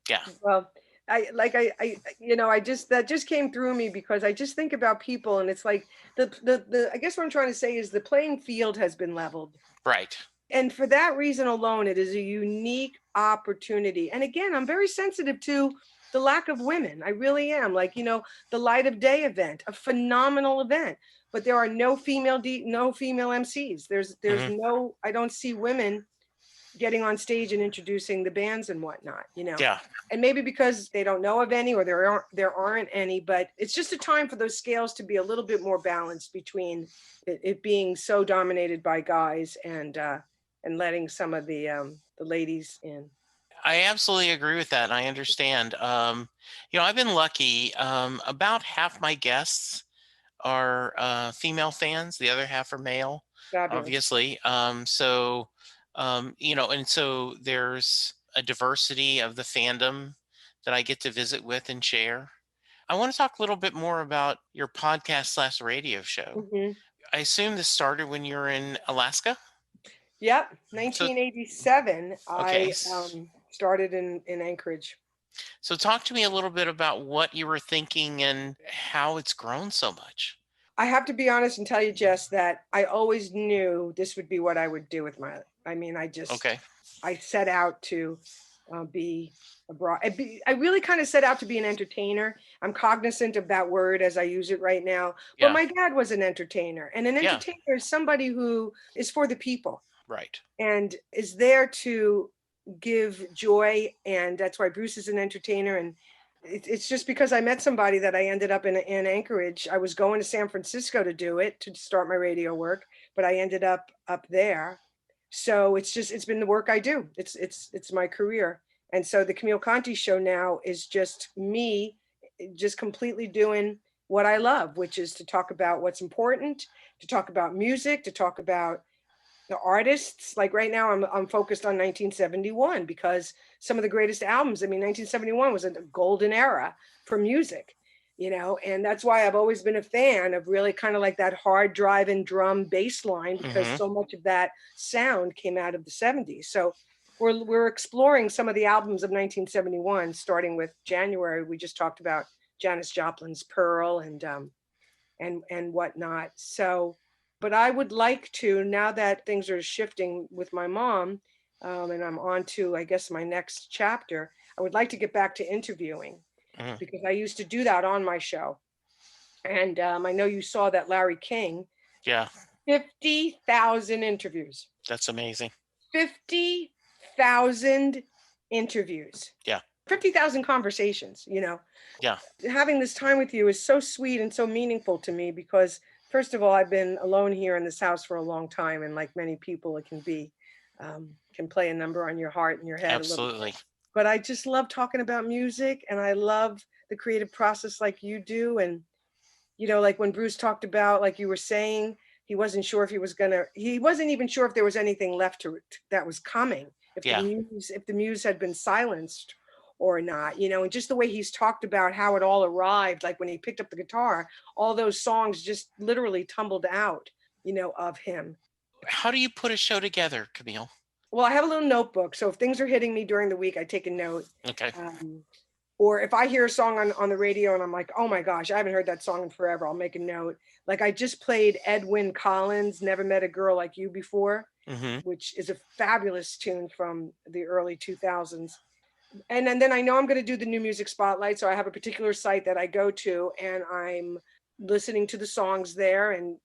Yeah. Well, I just that just came through me because I just think about people, and it's like the I guess what I'm trying to say is the playing field has been leveled. Right. And for that reason alone, it is a unique opportunity. And again, I'm very sensitive to the lack of women. I really am. Like, the Light of Day event, a phenomenal event, but there are no no female MCs. There's Hmm. no, I don't see women getting on stage and introducing the bands and whatnot, Yeah. and maybe because they don't know of any, or there aren't any, but it's just a time for those scales to be a little bit more balanced between it being so dominated by guys and letting some of the ladies in. I absolutely agree with that, and I understand. I've been lucky. About half my guests are female fans. The other half are male, Fabulous. obviously. And so there's a diversity of the fandom that I get to visit with and share. I want to talk a little bit more about your podcast slash radio show. Hmm. I assume this started when you were in Alaska. Yep, So 1987. okay, I started in Anchorage. so talk to me a little bit about what you were thinking and how it's grown so much. I have to be honest and tell you, Jess, that I always knew this would be what I would do with my. I mean, Okay, I set out to be a broad. I really kind of set out to be an entertainer. I'm cognizant of that word as I use it right now. But yeah, my dad was an entertainer, and an yeah, entertainer is somebody who is for the people right, and is there to give joy. And that's why Bruce is an entertainer. And it's just because I met somebody that I ended up in Anchorage. I was going to San Francisco to do it, to start my radio work, but I ended up there. So it's been the work I do. It's my career. And so the Camille Conte show now is just me, just completely doing what I love, which is to talk about what's important, to talk about music, to talk about the artists. Like right now I'm focused on 1971 because some of the greatest albums, I mean 1971 was a golden era for music, and that's why I've always been a fan of really kind of like that hard drive-in drum bass line, because hmm, so much of that sound came out of the 70s. So we're exploring some of the albums of 1971, starting with January. We just talked about Janis Joplin's Pearl and whatnot. So, but I would like to, now that things are shifting with my mom, and I'm on to, I guess, my next chapter, I would like to get back to interviewing hmm, because I used to do that on my show. And I know you saw that Larry King, yeah, 50,000 interviews, that's amazing. 50,000 interviews, Yeah, 50,000 conversations, yeah, having this time with you is so sweet and so meaningful to me because first of all, I've been alone here in this house for a long time, and like many people, it can play a number on your heart and your head a little bit. absolutely. But I just love talking about music, and I love the creative process like you do. And like when Bruce talked about, like you were saying, he wasn't sure if he wasn't even sure if there was anything left that was coming, Yeah, if the muse had been silenced or not, and just the way he's talked about how it all arrived, like when he picked up the guitar, all those songs just literally tumbled out, of him. how do you put a show together, Camille? Well, I have a little notebook, so if things are hitting me during the week, I take a note. Okay, Um, or if I hear a song on the radio and I'm like, oh my gosh, I haven't heard that song in forever, I'll make a note. Like I just played Edwyn Collins' Never Met a Girl Like You Before, hmm, which is a fabulous tune from the early 2000s. And then I know I'm going to do the new music spotlight. So I have a particular site that I go to and I'm listening to the songs there and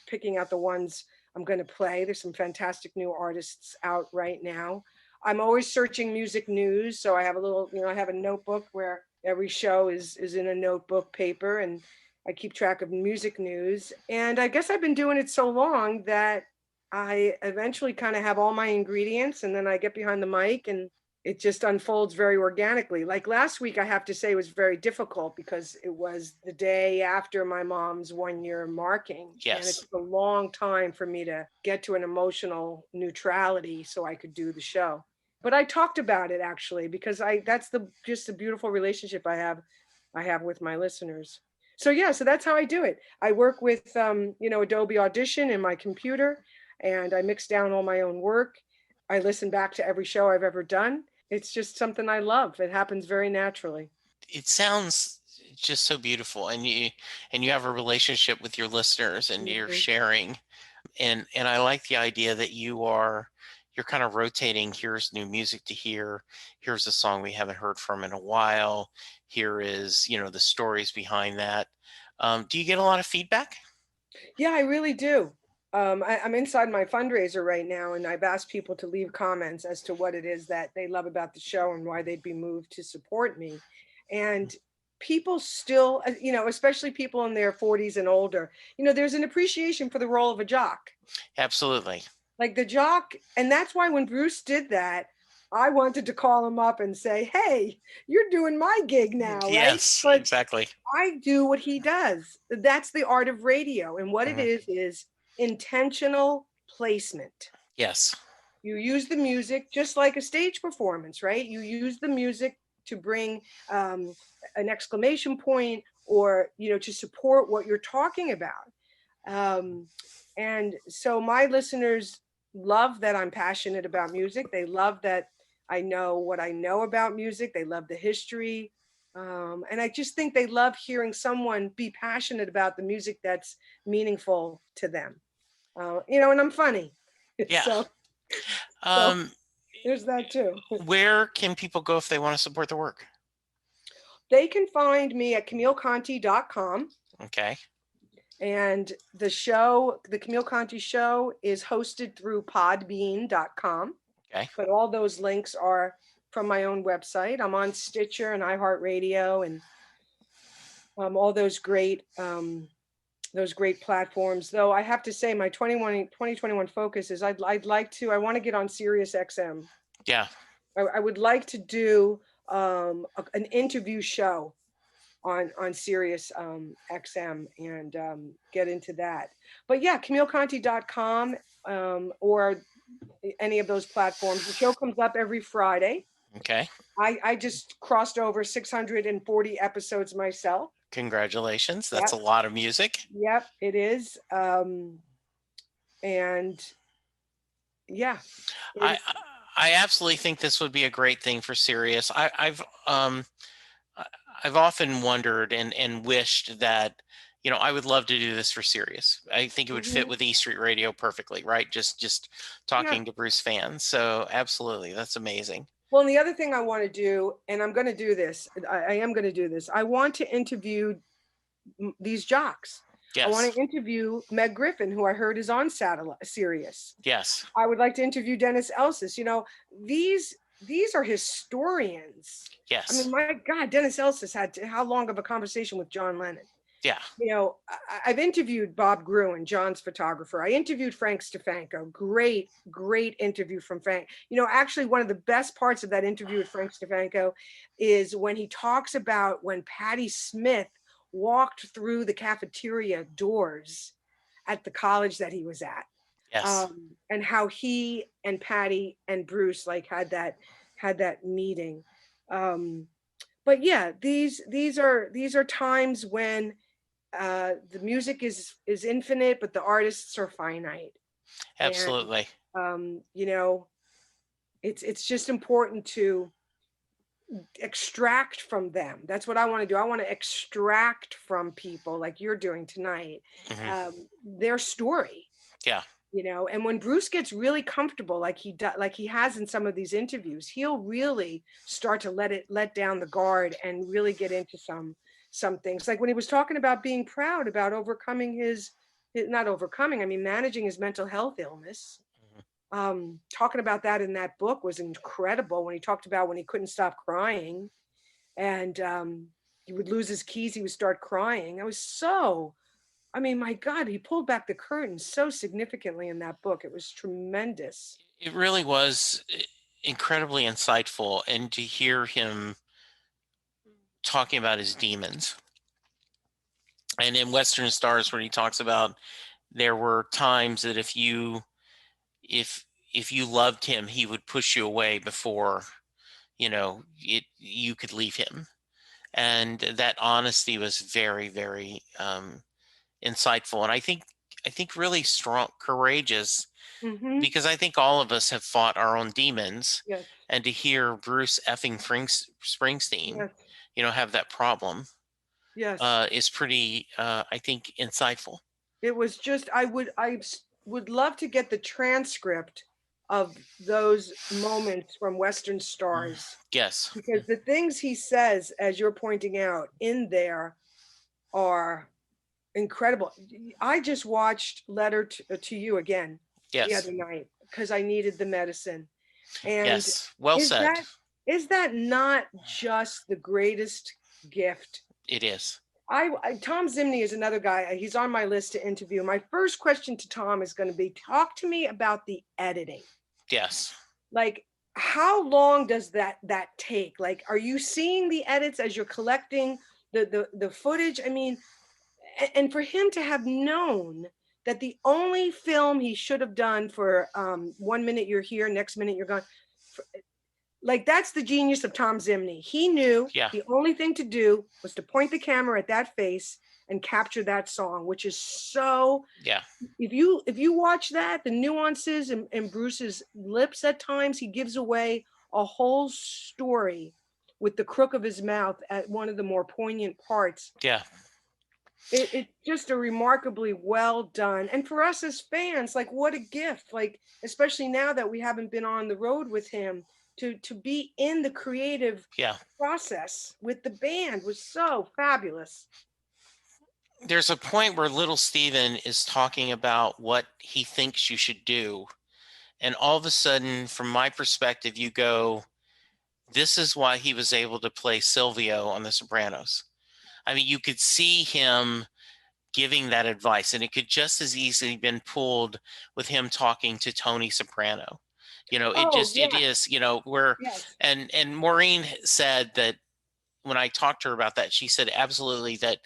picking out the ones I'm going to play. There's some fantastic new artists out right now. I'm always searching music news. So I have a little, I have a notebook where every show is in a notebook paper, and I keep track of music news. And I guess I've been doing it so long that I eventually kind of have all my ingredients, and then I get behind the mic and it just unfolds very organically. Like last week, I have to say was very difficult because it was the day after my mom's 1 year marking. And it yes, took a long time for me to get to an emotional neutrality so I could do the show. But I talked about it actually, because that's just a beautiful relationship I have with my listeners. So yeah, so that's how I do it. I work with Adobe Audition in my computer, and I mix down all my own work. I listen back to every show I've ever done. It's just something I love. It happens very naturally. it sounds just so beautiful, and you have a relationship with your listeners, and you're Mhm. sharing, and I like the idea that you're kind of rotating. Here's new music to hear. Here's a song we haven't heard from in a while. Here is the stories behind that. Do you get a lot of feedback? Yeah, I really do. I'm inside my fundraiser right now, and I've asked people to leave comments as to what it is that they love about the show and why they'd be moved to support me. And people still, especially people in their 40s and older, there's an appreciation for the role of a jock. Absolutely. Like the jock, and that's why when Bruce did that, I wanted to call him up and say, hey, you're doing my gig now, right? Yes, But exactly. I do what he does. That's the art of radio. And what it Mhm. is intentional placement. Yes. You use the music just like a stage performance, right? You use the music to bring an exclamation point, or, to support what you're talking about. And so my listeners love that I'm passionate about music. They love that I know what I know about music. They love the history. And I just think they love hearing someone be passionate about the music that's meaningful to them. And I'm funny. Yeah. so, so Um, there's that too. where can people go if they want to support the work? They can find me at CamilleConte.com. Okay. And the Camille Conte show is hosted through podbean.com. Okay. But all those links are from my own website. I'm on Stitcher and iHeartRadio and all those great platforms. Though I have to say my 2021 focus is I want to get on Sirius XM. Yeah. I would like to do an interview show on Sirius XM and get into that. But yeah, CamilleConte.com or any of those platforms. The show comes up every Friday. Okay. I just crossed over 640 episodes myself. Congratulations. That's Yep. a lot of music. Yep, it is. And yeah. I absolutely think this would be a great thing for Sirius. I've often wondered and wished that, I would love to do this for Sirius. I think it would fit with E Street Radio perfectly, right? Just talking to Bruce fans. So absolutely, that's amazing. Well, and the other thing I want to do, and I'm going to do this, I am going to do this. I want to interview these jocks. Yes. I want to interview Meg Griffin, who I heard is on satellite Sirius. Yes. I would like to interview Dennis Elsis. These are historians. Yes. I mean, my God, Dennis Elsis had how long of a conversation with John Lennon? Yeah. I've interviewed Bob Gruen, John's photographer. I interviewed Frank Stefanko. Great interview from Frank. Actually, one of the best parts of that interview with Frank Stefanko is when he talks about when Patti Smith walked through the cafeteria doors at the college that he was at. Yes. And how he and Patti and Bruce had that meeting. But yeah, these are times when the music is infinite, but the artists are finite. Absolutely. And, it's just important to extract from them. That's what I want to do. I want to extract from people like you're doing tonight, their story. Yeah. And when Bruce gets really comfortable, like he has in some of these interviews, he'll really start to let down the guard and really get into some things. Like when he was talking about being proud about overcoming managing his mental health illness. Talking about that in that book was incredible when he talked about when he couldn't stop crying and he would lose his keys, he would start crying. My God, he pulled back the curtain so significantly in that book. It was tremendous. It really was incredibly insightful. And to hear him talking about his demons. And in Western Stars, where he talks about there were times that if you loved him, he would push you away before, you could leave him. And that honesty was very, very insightful. And I think really strong, courageous, because I think all of us have fought our own demons. Yes. And to hear Bruce effing Springsteen, have that problem, yes, is pretty, I think, insightful. It was just, I would love to get the transcript of those moments from Western Stars. Yes. Because the things he says, as you're pointing out in there, are incredible. I just watched Letter to You again the other night because I needed the medicine. And yes, well said. Is that not just the greatest gift? It is. Tom Zimney is another guy. He's on my list to interview. My first question to Tom is going to be, talk to me about the editing. Yes. Like, how long does that take? Like, are you seeing the edits as you're collecting the footage? I mean, and for him to have known that the only film he should have done for 1 minute you're here, next minute you're gone, like, that's the genius of Tom Zimney. He knew Yeah. the only thing to do was to point the camera at that face and capture that song, which is so, Yeah. if you watch that, the nuances in Bruce's lips at times, he gives away a whole story with the crook of his mouth at one of the more poignant parts. Yeah. It's just a remarkably well done. And for us as fans, like, what a gift, like, especially now that we haven't been on the road with him, to be in the creative Yeah. process with the band was so fabulous. There's a point where little Steven is talking about what he thinks you should do. And all of a sudden, from my perspective, you go, this is why he was able to play Silvio on The Sopranos. I mean, you could see him giving that advice, and it could just as easily been pulled with him talking to Tony Soprano. You know, it Oh, just, it yes, is, you know, where, yes. and Maureen said that when I talked to her about that, she said absolutely that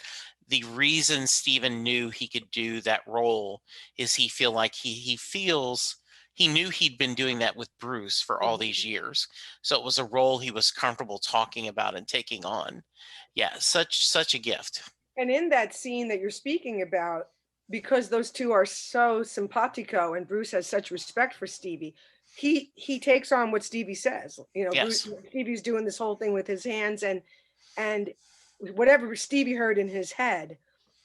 the reason Steven knew he could do that role is he feel like he feels he knew he'd been doing that with Bruce for all these years. So it was a role he was comfortable talking about and taking on. Yeah, such a gift. And in that scene that you're speaking about, because those two are so simpatico and Bruce has such respect for Stevie, he takes on what Stevie says. You know, Bruce, Yes. Stevie's doing this whole thing with his hands, and whatever Stevie heard in his head,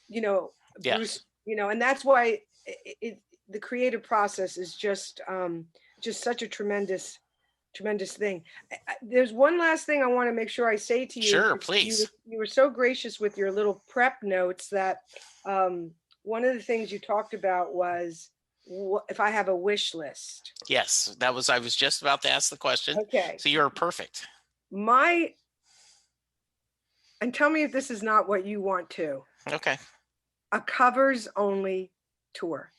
you know, Yeah. Bruce, you know, and that's why the creative process is just such a tremendous thing. There's one last thing I want to make sure I say to you. Sure, You please. you were so gracious with your little prep notes that one of the things you talked about was if I have a wish list. Yes, I was just about to ask the question. Okay, So you're perfect. my and tell me if this is not what you want to. Okay. A covers only tour.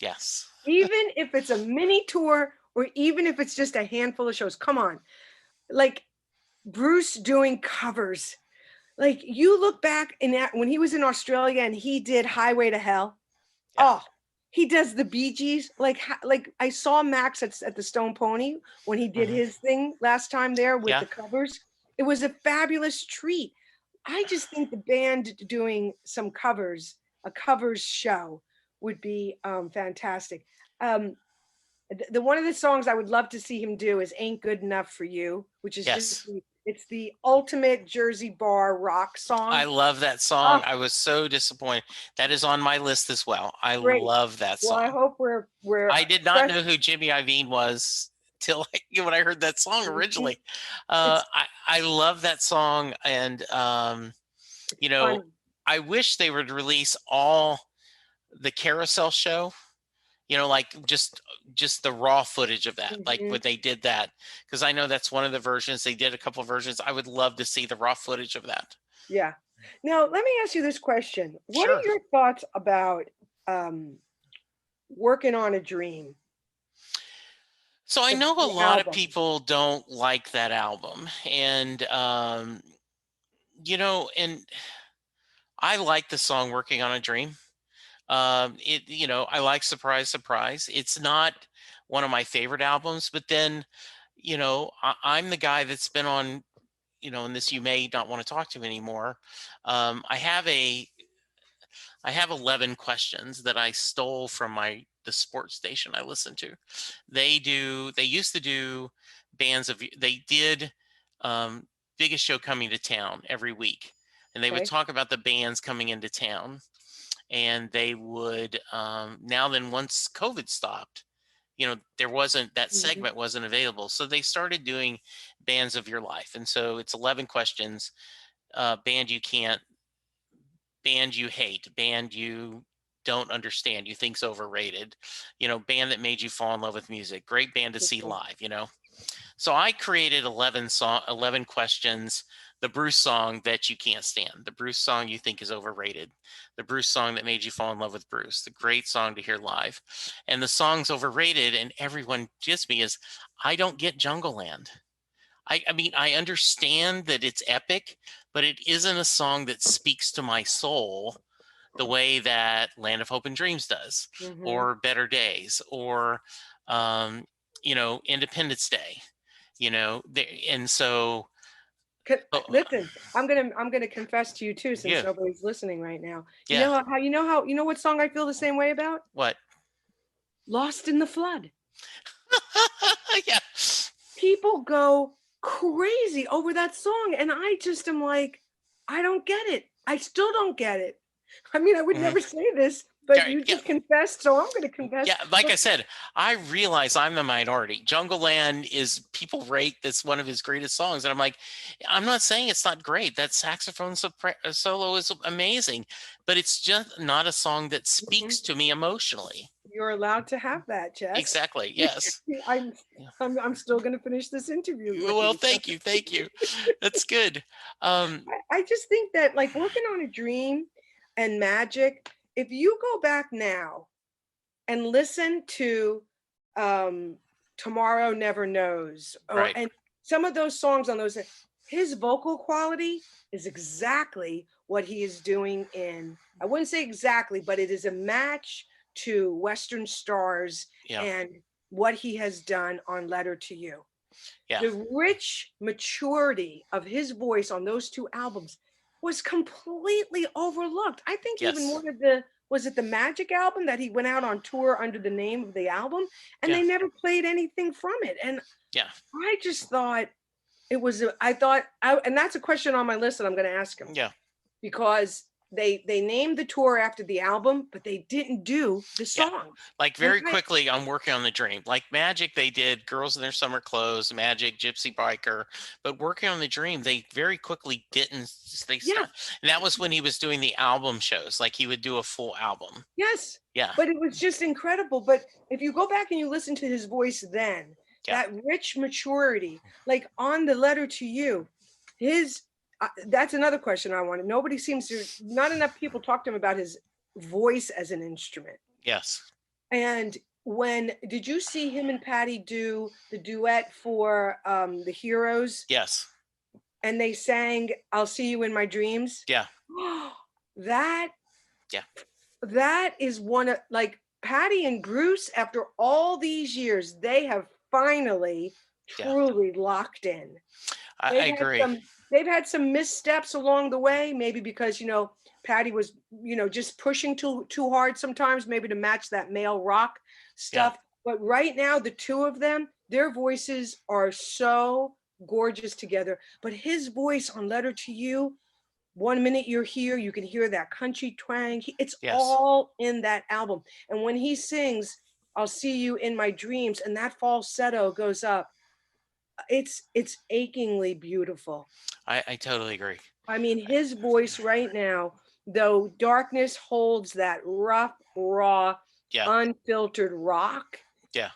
Yes. Even if it's a mini tour or even if it's just a handful of shows. Come on. Like, Bruce doing covers. Like, you look back in that when he was in Australia and he did Highway to Hell. Yeah. Oh, he does the Bee Gees. Like I saw Max at the Stone Pony when he did his thing last time there with Yeah. the covers. It was a fabulous treat. I just think the band doing some covers, a covers show, would be fantastic. The one of the songs I would love to see him do is "Ain't Good Enough for You," which is just Yes. it's the ultimate Jersey bar rock I song. love that song. Oh, I was so disappointed. That is on my list as well. I great. love that Well, I song. hope we're I did not fresh. know who Jimmy Iovine was till when I heard that song originally. It's I love that song, and you know, funny. I wish they would release all the Carousel show. You know, like just the raw footage of that, like Mhm. when they did that, because I know that's one of the versions. They did a couple of versions. I would love to see the raw footage of that. Yeah. Now, let me ask you this question. What Sure. are your thoughts about um, working on a dream? So I know a The lot of album. people don't like that album, and you know, and I like the song "Working on a Dream." It, you know, I like "Surprise, Surprise." It's not one of my favorite albums, but then, you know, I'm the guy that's been on, you know, and this you may not want to talk to me anymore. I have 11 questions that I stole from the sports station I listen to. They used to do they did um, biggest show coming to town every week. And they would Okay. talk about the bands coming into town. And they would, now then, once COVID stopped, you know, there wasn't, that Mhm. segment wasn't available. So they started doing bands of your life. And so it's 11 questions, band you can't, band you hate, band you don't understand, you think's overrated, you know, band that made you fall in love with music, great band to see Okay. live, you know. So I created 11 questions the Bruce song that you can't stand, the Bruce song you think is overrated, the Bruce song that made you fall in love with Bruce, the great song to hear live. And the song's overrated and everyone just me is, I don't get Jungle Land. I mean, I understand that it's epic, but it isn't a song that speaks to my soul the way that Land of Hope and Dreams does, or Better Days, or Independence Day, and so. Listen, I'm gonna confess to you too, since Yeah. nobody's listening right now. You Yeah. know how you know what song I feel the same way about? What? Lost in the Flood. Yeah. People go crazy over that song, and I just am like, I don't get it. I still don't get it. I mean, I would never say this, but you just confessed, so I'm going to confess. Yeah, like I said, I realize I'm the minority. Jungle Land is, people rate this one of his greatest songs, and I'm like, I'm not saying it's not great. That saxophone solo is amazing, but it's just not a song that speaks to me emotionally. You're allowed to have that, Jess. Exactly. Yes. I'm still going to finish this interview. Well, thank you. That's good. I just think that, like, Working on a Dream and Magic, if you go back now and listen to Tomorrow Never Knows, and some of those songs on those, his vocal quality is exactly what he is doing in, I wouldn't say exactly, but it is a match to Western Stars and what he has done on Letter to You. Yeah. The rich maturity of his voice on those two albums was completely overlooked. I think even one of was it the Magic album that he went out on tour under the name of the album, and they never played anything from it. And I just thought it was, and that's a question on my list that I'm going to ask him. Yeah. Because they named the tour after the album, but they didn't do the song. Yeah. Like very quickly on Working on the Dream. Like Magic, they did Girls in Their Summer Clothes, Magic, Gypsy Biker, but Working on the Dream, they very quickly didn't. They stopped. And that was when he was doing the album shows. Like he would do a full album. Yes. Yeah. But it was just incredible. But if you go back and you listen to his voice then, that rich maturity, like on the Letter to You, that's another question I wanted. Not enough people talk to him about his voice as an instrument. Yes. And did you see him and Patty do the duet for The Heroes? Yes. And they sang I'll See You in My Dreams? Yeah. That is one of, like, Patty and Bruce, after all these years, they have finally truly locked in. I agree. They've had some missteps along the way, maybe because, Patty was, just pushing too hard sometimes, maybe to match that male rock stuff. Yeah. But right now, the two of them, their voices are so gorgeous together. But his voice on Letter to You, 1 minute you're here, you can hear that country twang. It's all in that album. And when he sings, I'll See You in My Dreams, and that falsetto goes up, it's achingly beautiful. I totally agree. I mean, his voice right now, though Darkness holds that rough, raw, unfiltered rock. Yeah.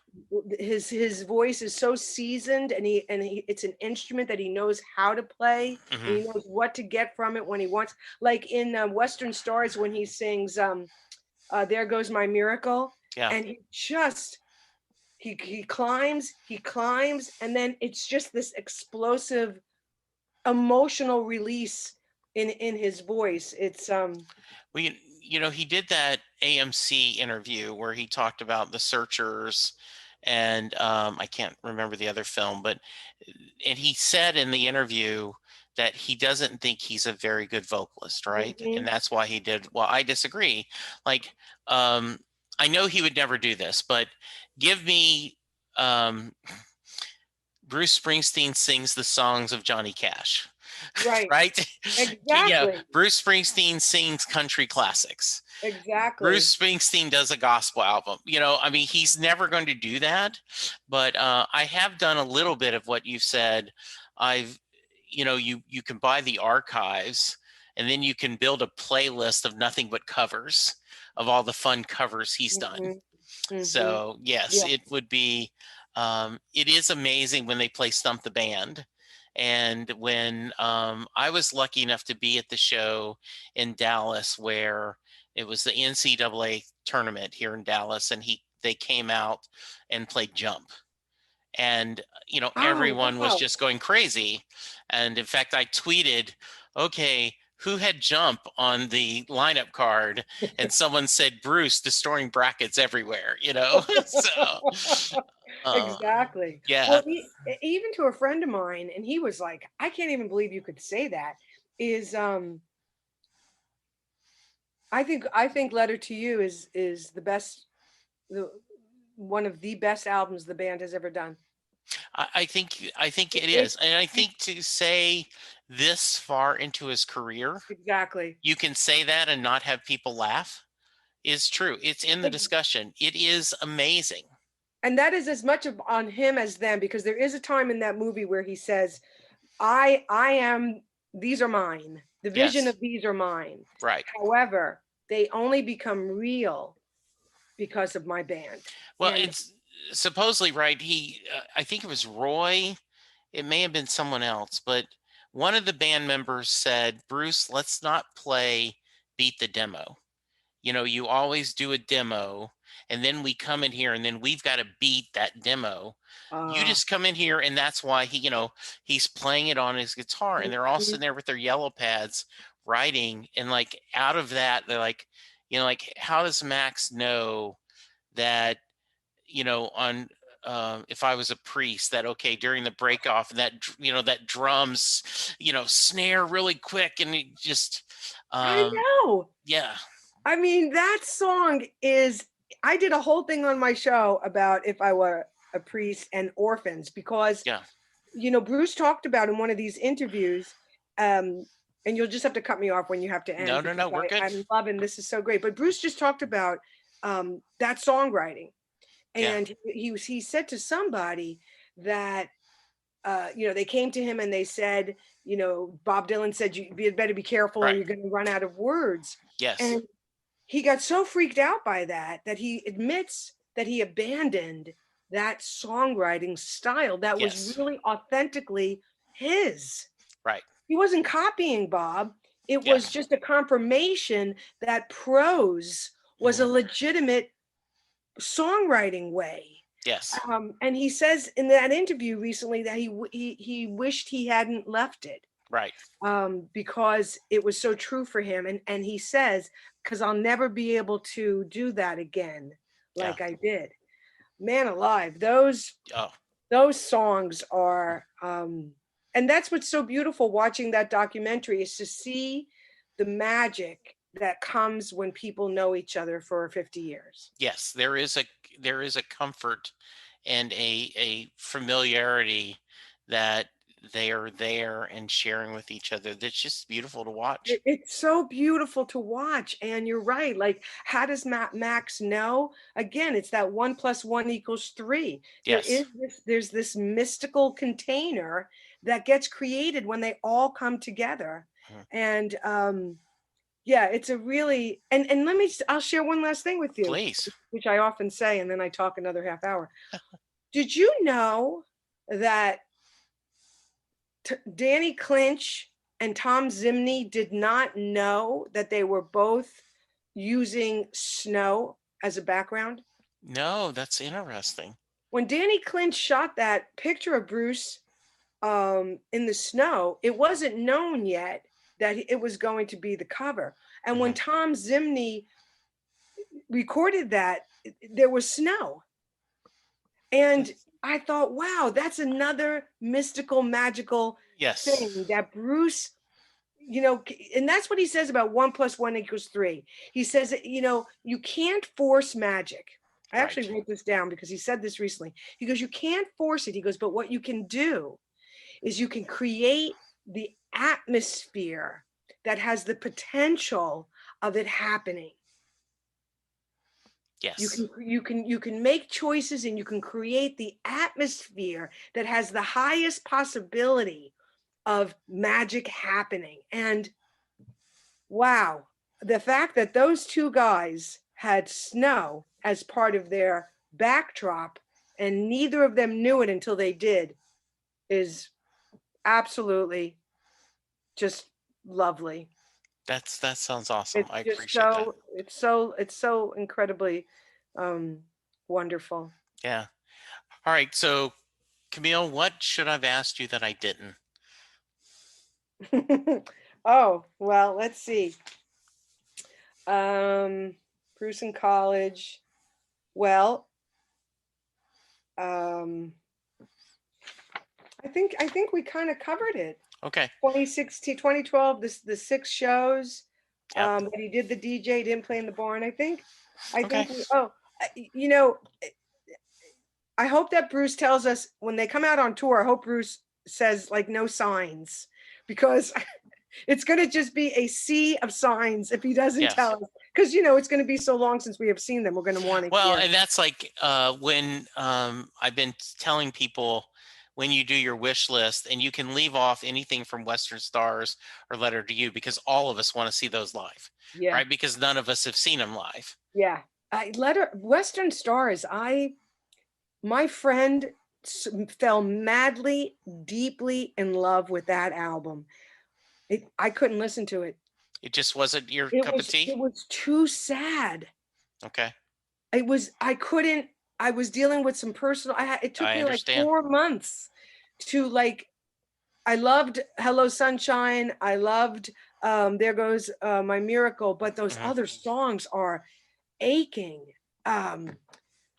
His voice is so seasoned, and it's an instrument that he knows how to play. Mm-hmm. And he knows what to get from it when he wants. Like in Western Stars, when he sings There Goes My Miracle. Yeah. And he climbs, and then it's just this explosive emotional release in his voice. It's he did that AMC interview where he talked about The Searchers and I can't remember the other film, and he said in the interview that he doesn't think he's a very good vocalist, right? Mm-hmm. And that's why he did. Well, I disagree. Like, I know he would never do this, but give me Bruce Springsteen sings the songs of Johnny Cash. Right. Right? Exactly. Bruce Springsteen sings country classics. Exactly. Bruce Springsteen does a gospel album. I mean, he's never going to do that. But I have done a little bit of what you've said. You can buy the archives, and then you can build a playlist of nothing but covers of all the fun covers he's done. Mm-hmm. So yes, it would be, it is amazing when they play Stump the Band And when I was lucky enough to be at the show in Dallas, where it was the NCAA tournament here in Dallas, and they came out and played Jump. And Oh, everyone was wow. just going crazy. And in fact, I tweeted, okay, who had Jump on the lineup card? And someone said Bruce, destroying brackets everywhere. So Exactly. yeah. Well, even to a friend of mine, and he was like, I can't even believe you could say that, is I think Letter to You is the best, the one of the best albums the band has ever done. I think it It, is. And I think to say this far into his career, exactly. you can say that and not have people laugh is true. It's in the discussion. It is amazing. And that is as much on him as them, because there is a time in that movie where he says, I am, these are mine. The vision Yes. of these are mine. Right. However, they only become real because of my band. Well, And it's supposedly right. I think it was Roy. It may have been someone else, but one of the band members said, Bruce, let's not play Beat the Demo. You always do a demo, and then we come in here and then we've got to beat that demo. You just come in here, and that's why he's playing it on his guitar, and they're all sitting there with their yellow pads writing, and like out of that, they're like, like, how does Max know that, on if I was a priest, that okay, during the break off, that that drums snare really quick, and it just I know. yeah. I mean, that song is, I did a whole thing on my show about If I Were a Priest and orphans, because, Yeah. Bruce talked about in one of these interviews, and you'll just have to cut me off when you have to end, No, because we're good. I'm loving, this is so great. But Bruce just talked about that songwriting. Yeah. And he said to somebody that, they came to him and they said, Bob Dylan said, you better be careful or Right. you're going to run out of words. Yes. And he got so freaked out by that he admits that he abandoned that songwriting style that was Yes. really authentically his. Right. He wasn't copying Bob. It Yeah. was just a confirmation that prose was a legitimate songwriting way. Yes. And he says in that interview recently that he wished he hadn't left it, Right. because it was so true for him. And he says, because I'll never be able to do that again like Yeah. I did. Man alive, those Oh, songs are, and that's what's so beautiful watching that documentary, is to see the magic that comes when people know each other for 50 years. yes. There is a comfort and a familiarity that they are there and sharing with each other. That's just beautiful to watch. It's so beautiful to watch. And you're right. Like, how does Max know? Again, it's that 1 + 1 = 3. Yes. There's this mystical container that gets created when they all come together. Mhm. And yeah, it's a really, and I'll share one last thing with you, Please. which I often say, and then I talk another half hour. Did you know that Danny Clinch and Tom Zimney did not know that they were both using snow as a background? No, that's interesting. When Danny Clinch shot that picture of Bruce in the snow, it wasn't known yet that it was going to be the cover. And when Mhm. Tom Zimney recorded that, there was snow. And I thought, wow, that's another mystical, magical Yes. thing that Bruce, and that's what he says about 1 + 1 = 3. He says that, you can't force magic. I actually Right. wrote this down because he said this recently. He goes, you can't force it. He goes, but what you can do is you can create the atmosphere that has the potential of it happening. Yes. You can make choices and you can create the atmosphere that has the highest possibility of magic happening. And wow, the fact that those two guys had snow as part of their backdrop and neither of them knew it until they did is Absolutely. Just lovely. That sounds awesome. It's I just appreciate that. so incredibly um wonderful. Yeah. All right. So, Camille, what should I've asked you that I didn't? Oh, well, let's see. Um Bruce in college. Well, um I think we kind of covered it. Okay. 2016, 2012, the 6 shows Yep. that he did the DJ, didn't play in the barn. I Okay. think we, oh, you know, I hope that Bruce tells us when they come out on tour. I hope Bruce says like no signs, because it's going to just be a sea of signs if he doesn't Yes. tell us. Because it's going to be so long since we have seen them. We're going to want to Well, hear. and that's like when I've been telling people when you do your wish list, and you can leave off anything from Western Stars or Letter to You, because all of us want to see those live, Yeah, right? Because none of us have seen them live. yeah. I letter Western Stars. My friend fell madly, deeply in love with that album. I couldn't listen to it. It just wasn't your It cup of was tea. it was too sad. Okay. I couldn't. I was dealing with some personal. It took I me like understand. 4 months to like. I loved Hello Sunshine. I loved There Goes My Miracle, but those Mhm. other songs are aching. Um,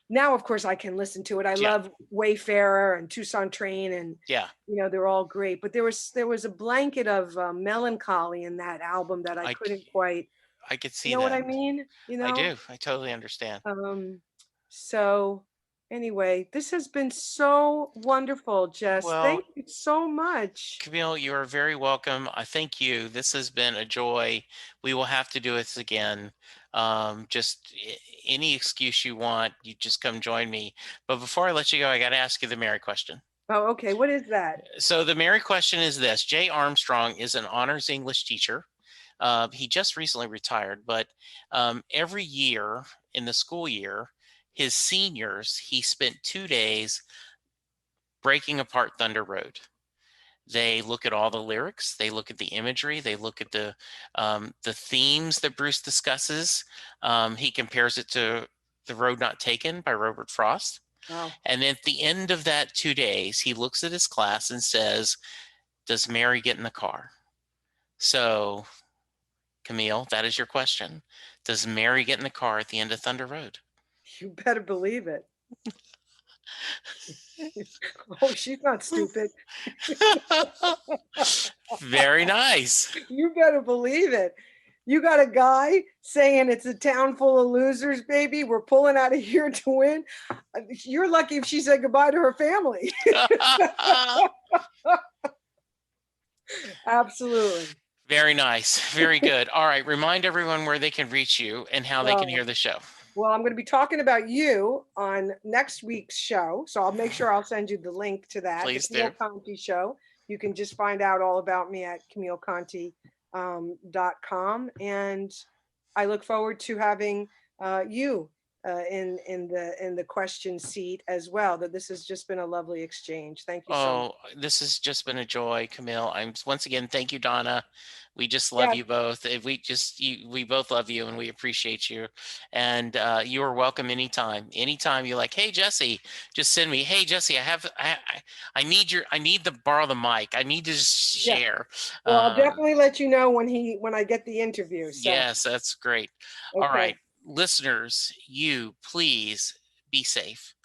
Now, of course, I can listen to it. I Yeah. love Wayfarer and Tucson Train, and Yeah. they're all great. But there was a blanket of melancholy in that album that I I couldn't quite. I could You see know what that. I mean? I do. I totally understand. Um. So anyway, this has been so wonderful, Jess. Well, Thank you so much. Camille, you are very welcome. I thank you. This has been a joy. We will have to do this again. Just any excuse you want, you just come join me. But before I let you go, I got to ask you the Mary question. Oh, okay. What is that? So the Mary question is this: Jay Armstrong is an honors English teacher. He just recently retired, but every year in the school year, his seniors, he spent 2 days breaking apart Thunder Road. They look at all the lyrics, they look at the imagery, they look at the themes that Bruce discusses. He compares it to The Road Not Taken by Robert Frost. Wow. And at the end of that 2 days, he looks at his class and says, "Does Mary get in the car?" So, Camille, that is your question. Does Mary get in the car at the end of Thunder Road? You better believe it. Oh, she's not stupid. Very nice. You better believe it. You got a guy saying it's a town full of losers, baby. We're pulling out of here to win. You're lucky if she said goodbye to her family. Absolutely. Very nice. Very good. All right. Remind everyone where they can reach you and how they can hear the show. Well, I'm going to be talking about you on next week's show. So I'll make sure I'll send you the link to that. Please The Camille do. Conte show. You can just find out all about me at CamilleConte.com. And I look forward to having you in the question seat as well. That this has just been a lovely exchange. Thank you so much. Oh, this has just been a joy, Camille. I'm once again, thank you, Donna. We just love Yeah. you both. We both love you and we appreciate you. And you are welcome anytime. Anytime you're like, hey Jesse, just send me. Hey Jesse, I need to borrow the mic. I need to just share. Well, I'll definitely let you know when I get the interview. So. Yes, that's great. Okay. All right, listeners, you please be safe.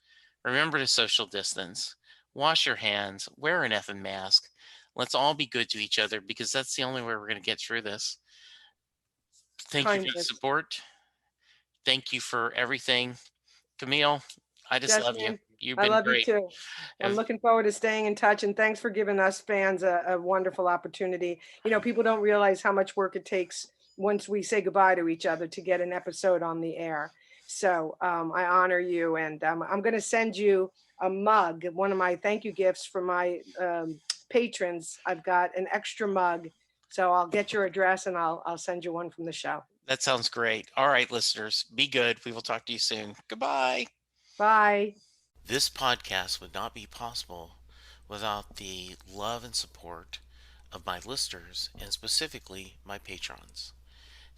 Remember to social distance. Wash your hands. Wear an effing mask. Let's all be good to each other, because that's the only way we're going to get through this. Thank you for the support. Thank you for everything. Camille, I just love you. You've been great. You too. I'm looking forward to staying in touch, and thanks for giving us fans a wonderful opportunity. People don't realize how much work it takes once we say goodbye to each other to get an episode on the air. So I honor you, and I'm going to send you a mug, one of my thank you gifts for my patrons. I've got an extra mug, so I'll get your address and I'll send you one from the show. That sounds great. All right, listeners, be good. We will talk to you soon. Goodbye. Bye. This podcast would not be possible without the love and support of my listeners and specifically my patrons.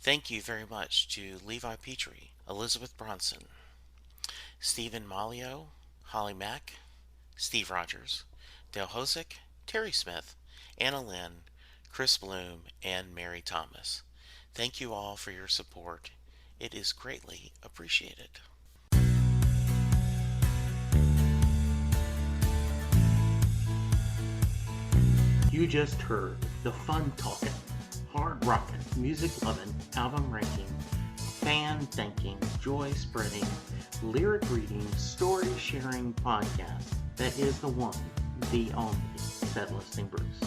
Thank you very much to Levi Petrie, Elizabeth Bronson, Stephen Malio, Holly Mack, Steve Rogers, Dale Hosick, Terry Smith, Anna Lynn, Chris Bloom, and Mary Thomas. Thank you all for your support. It is greatly appreciated. You just heard the fun talking, hard rocking, music loving, album ranking, fan thanking, joy spreading, lyric reading, story sharing podcast that is the one, the only Set Listing Bruce.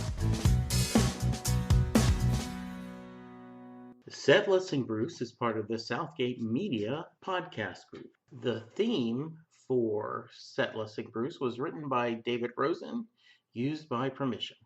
Set Listing Bruce is part of the Southgate Media podcast group. The theme for Set Listing Bruce was written by David Rosen, used by permission.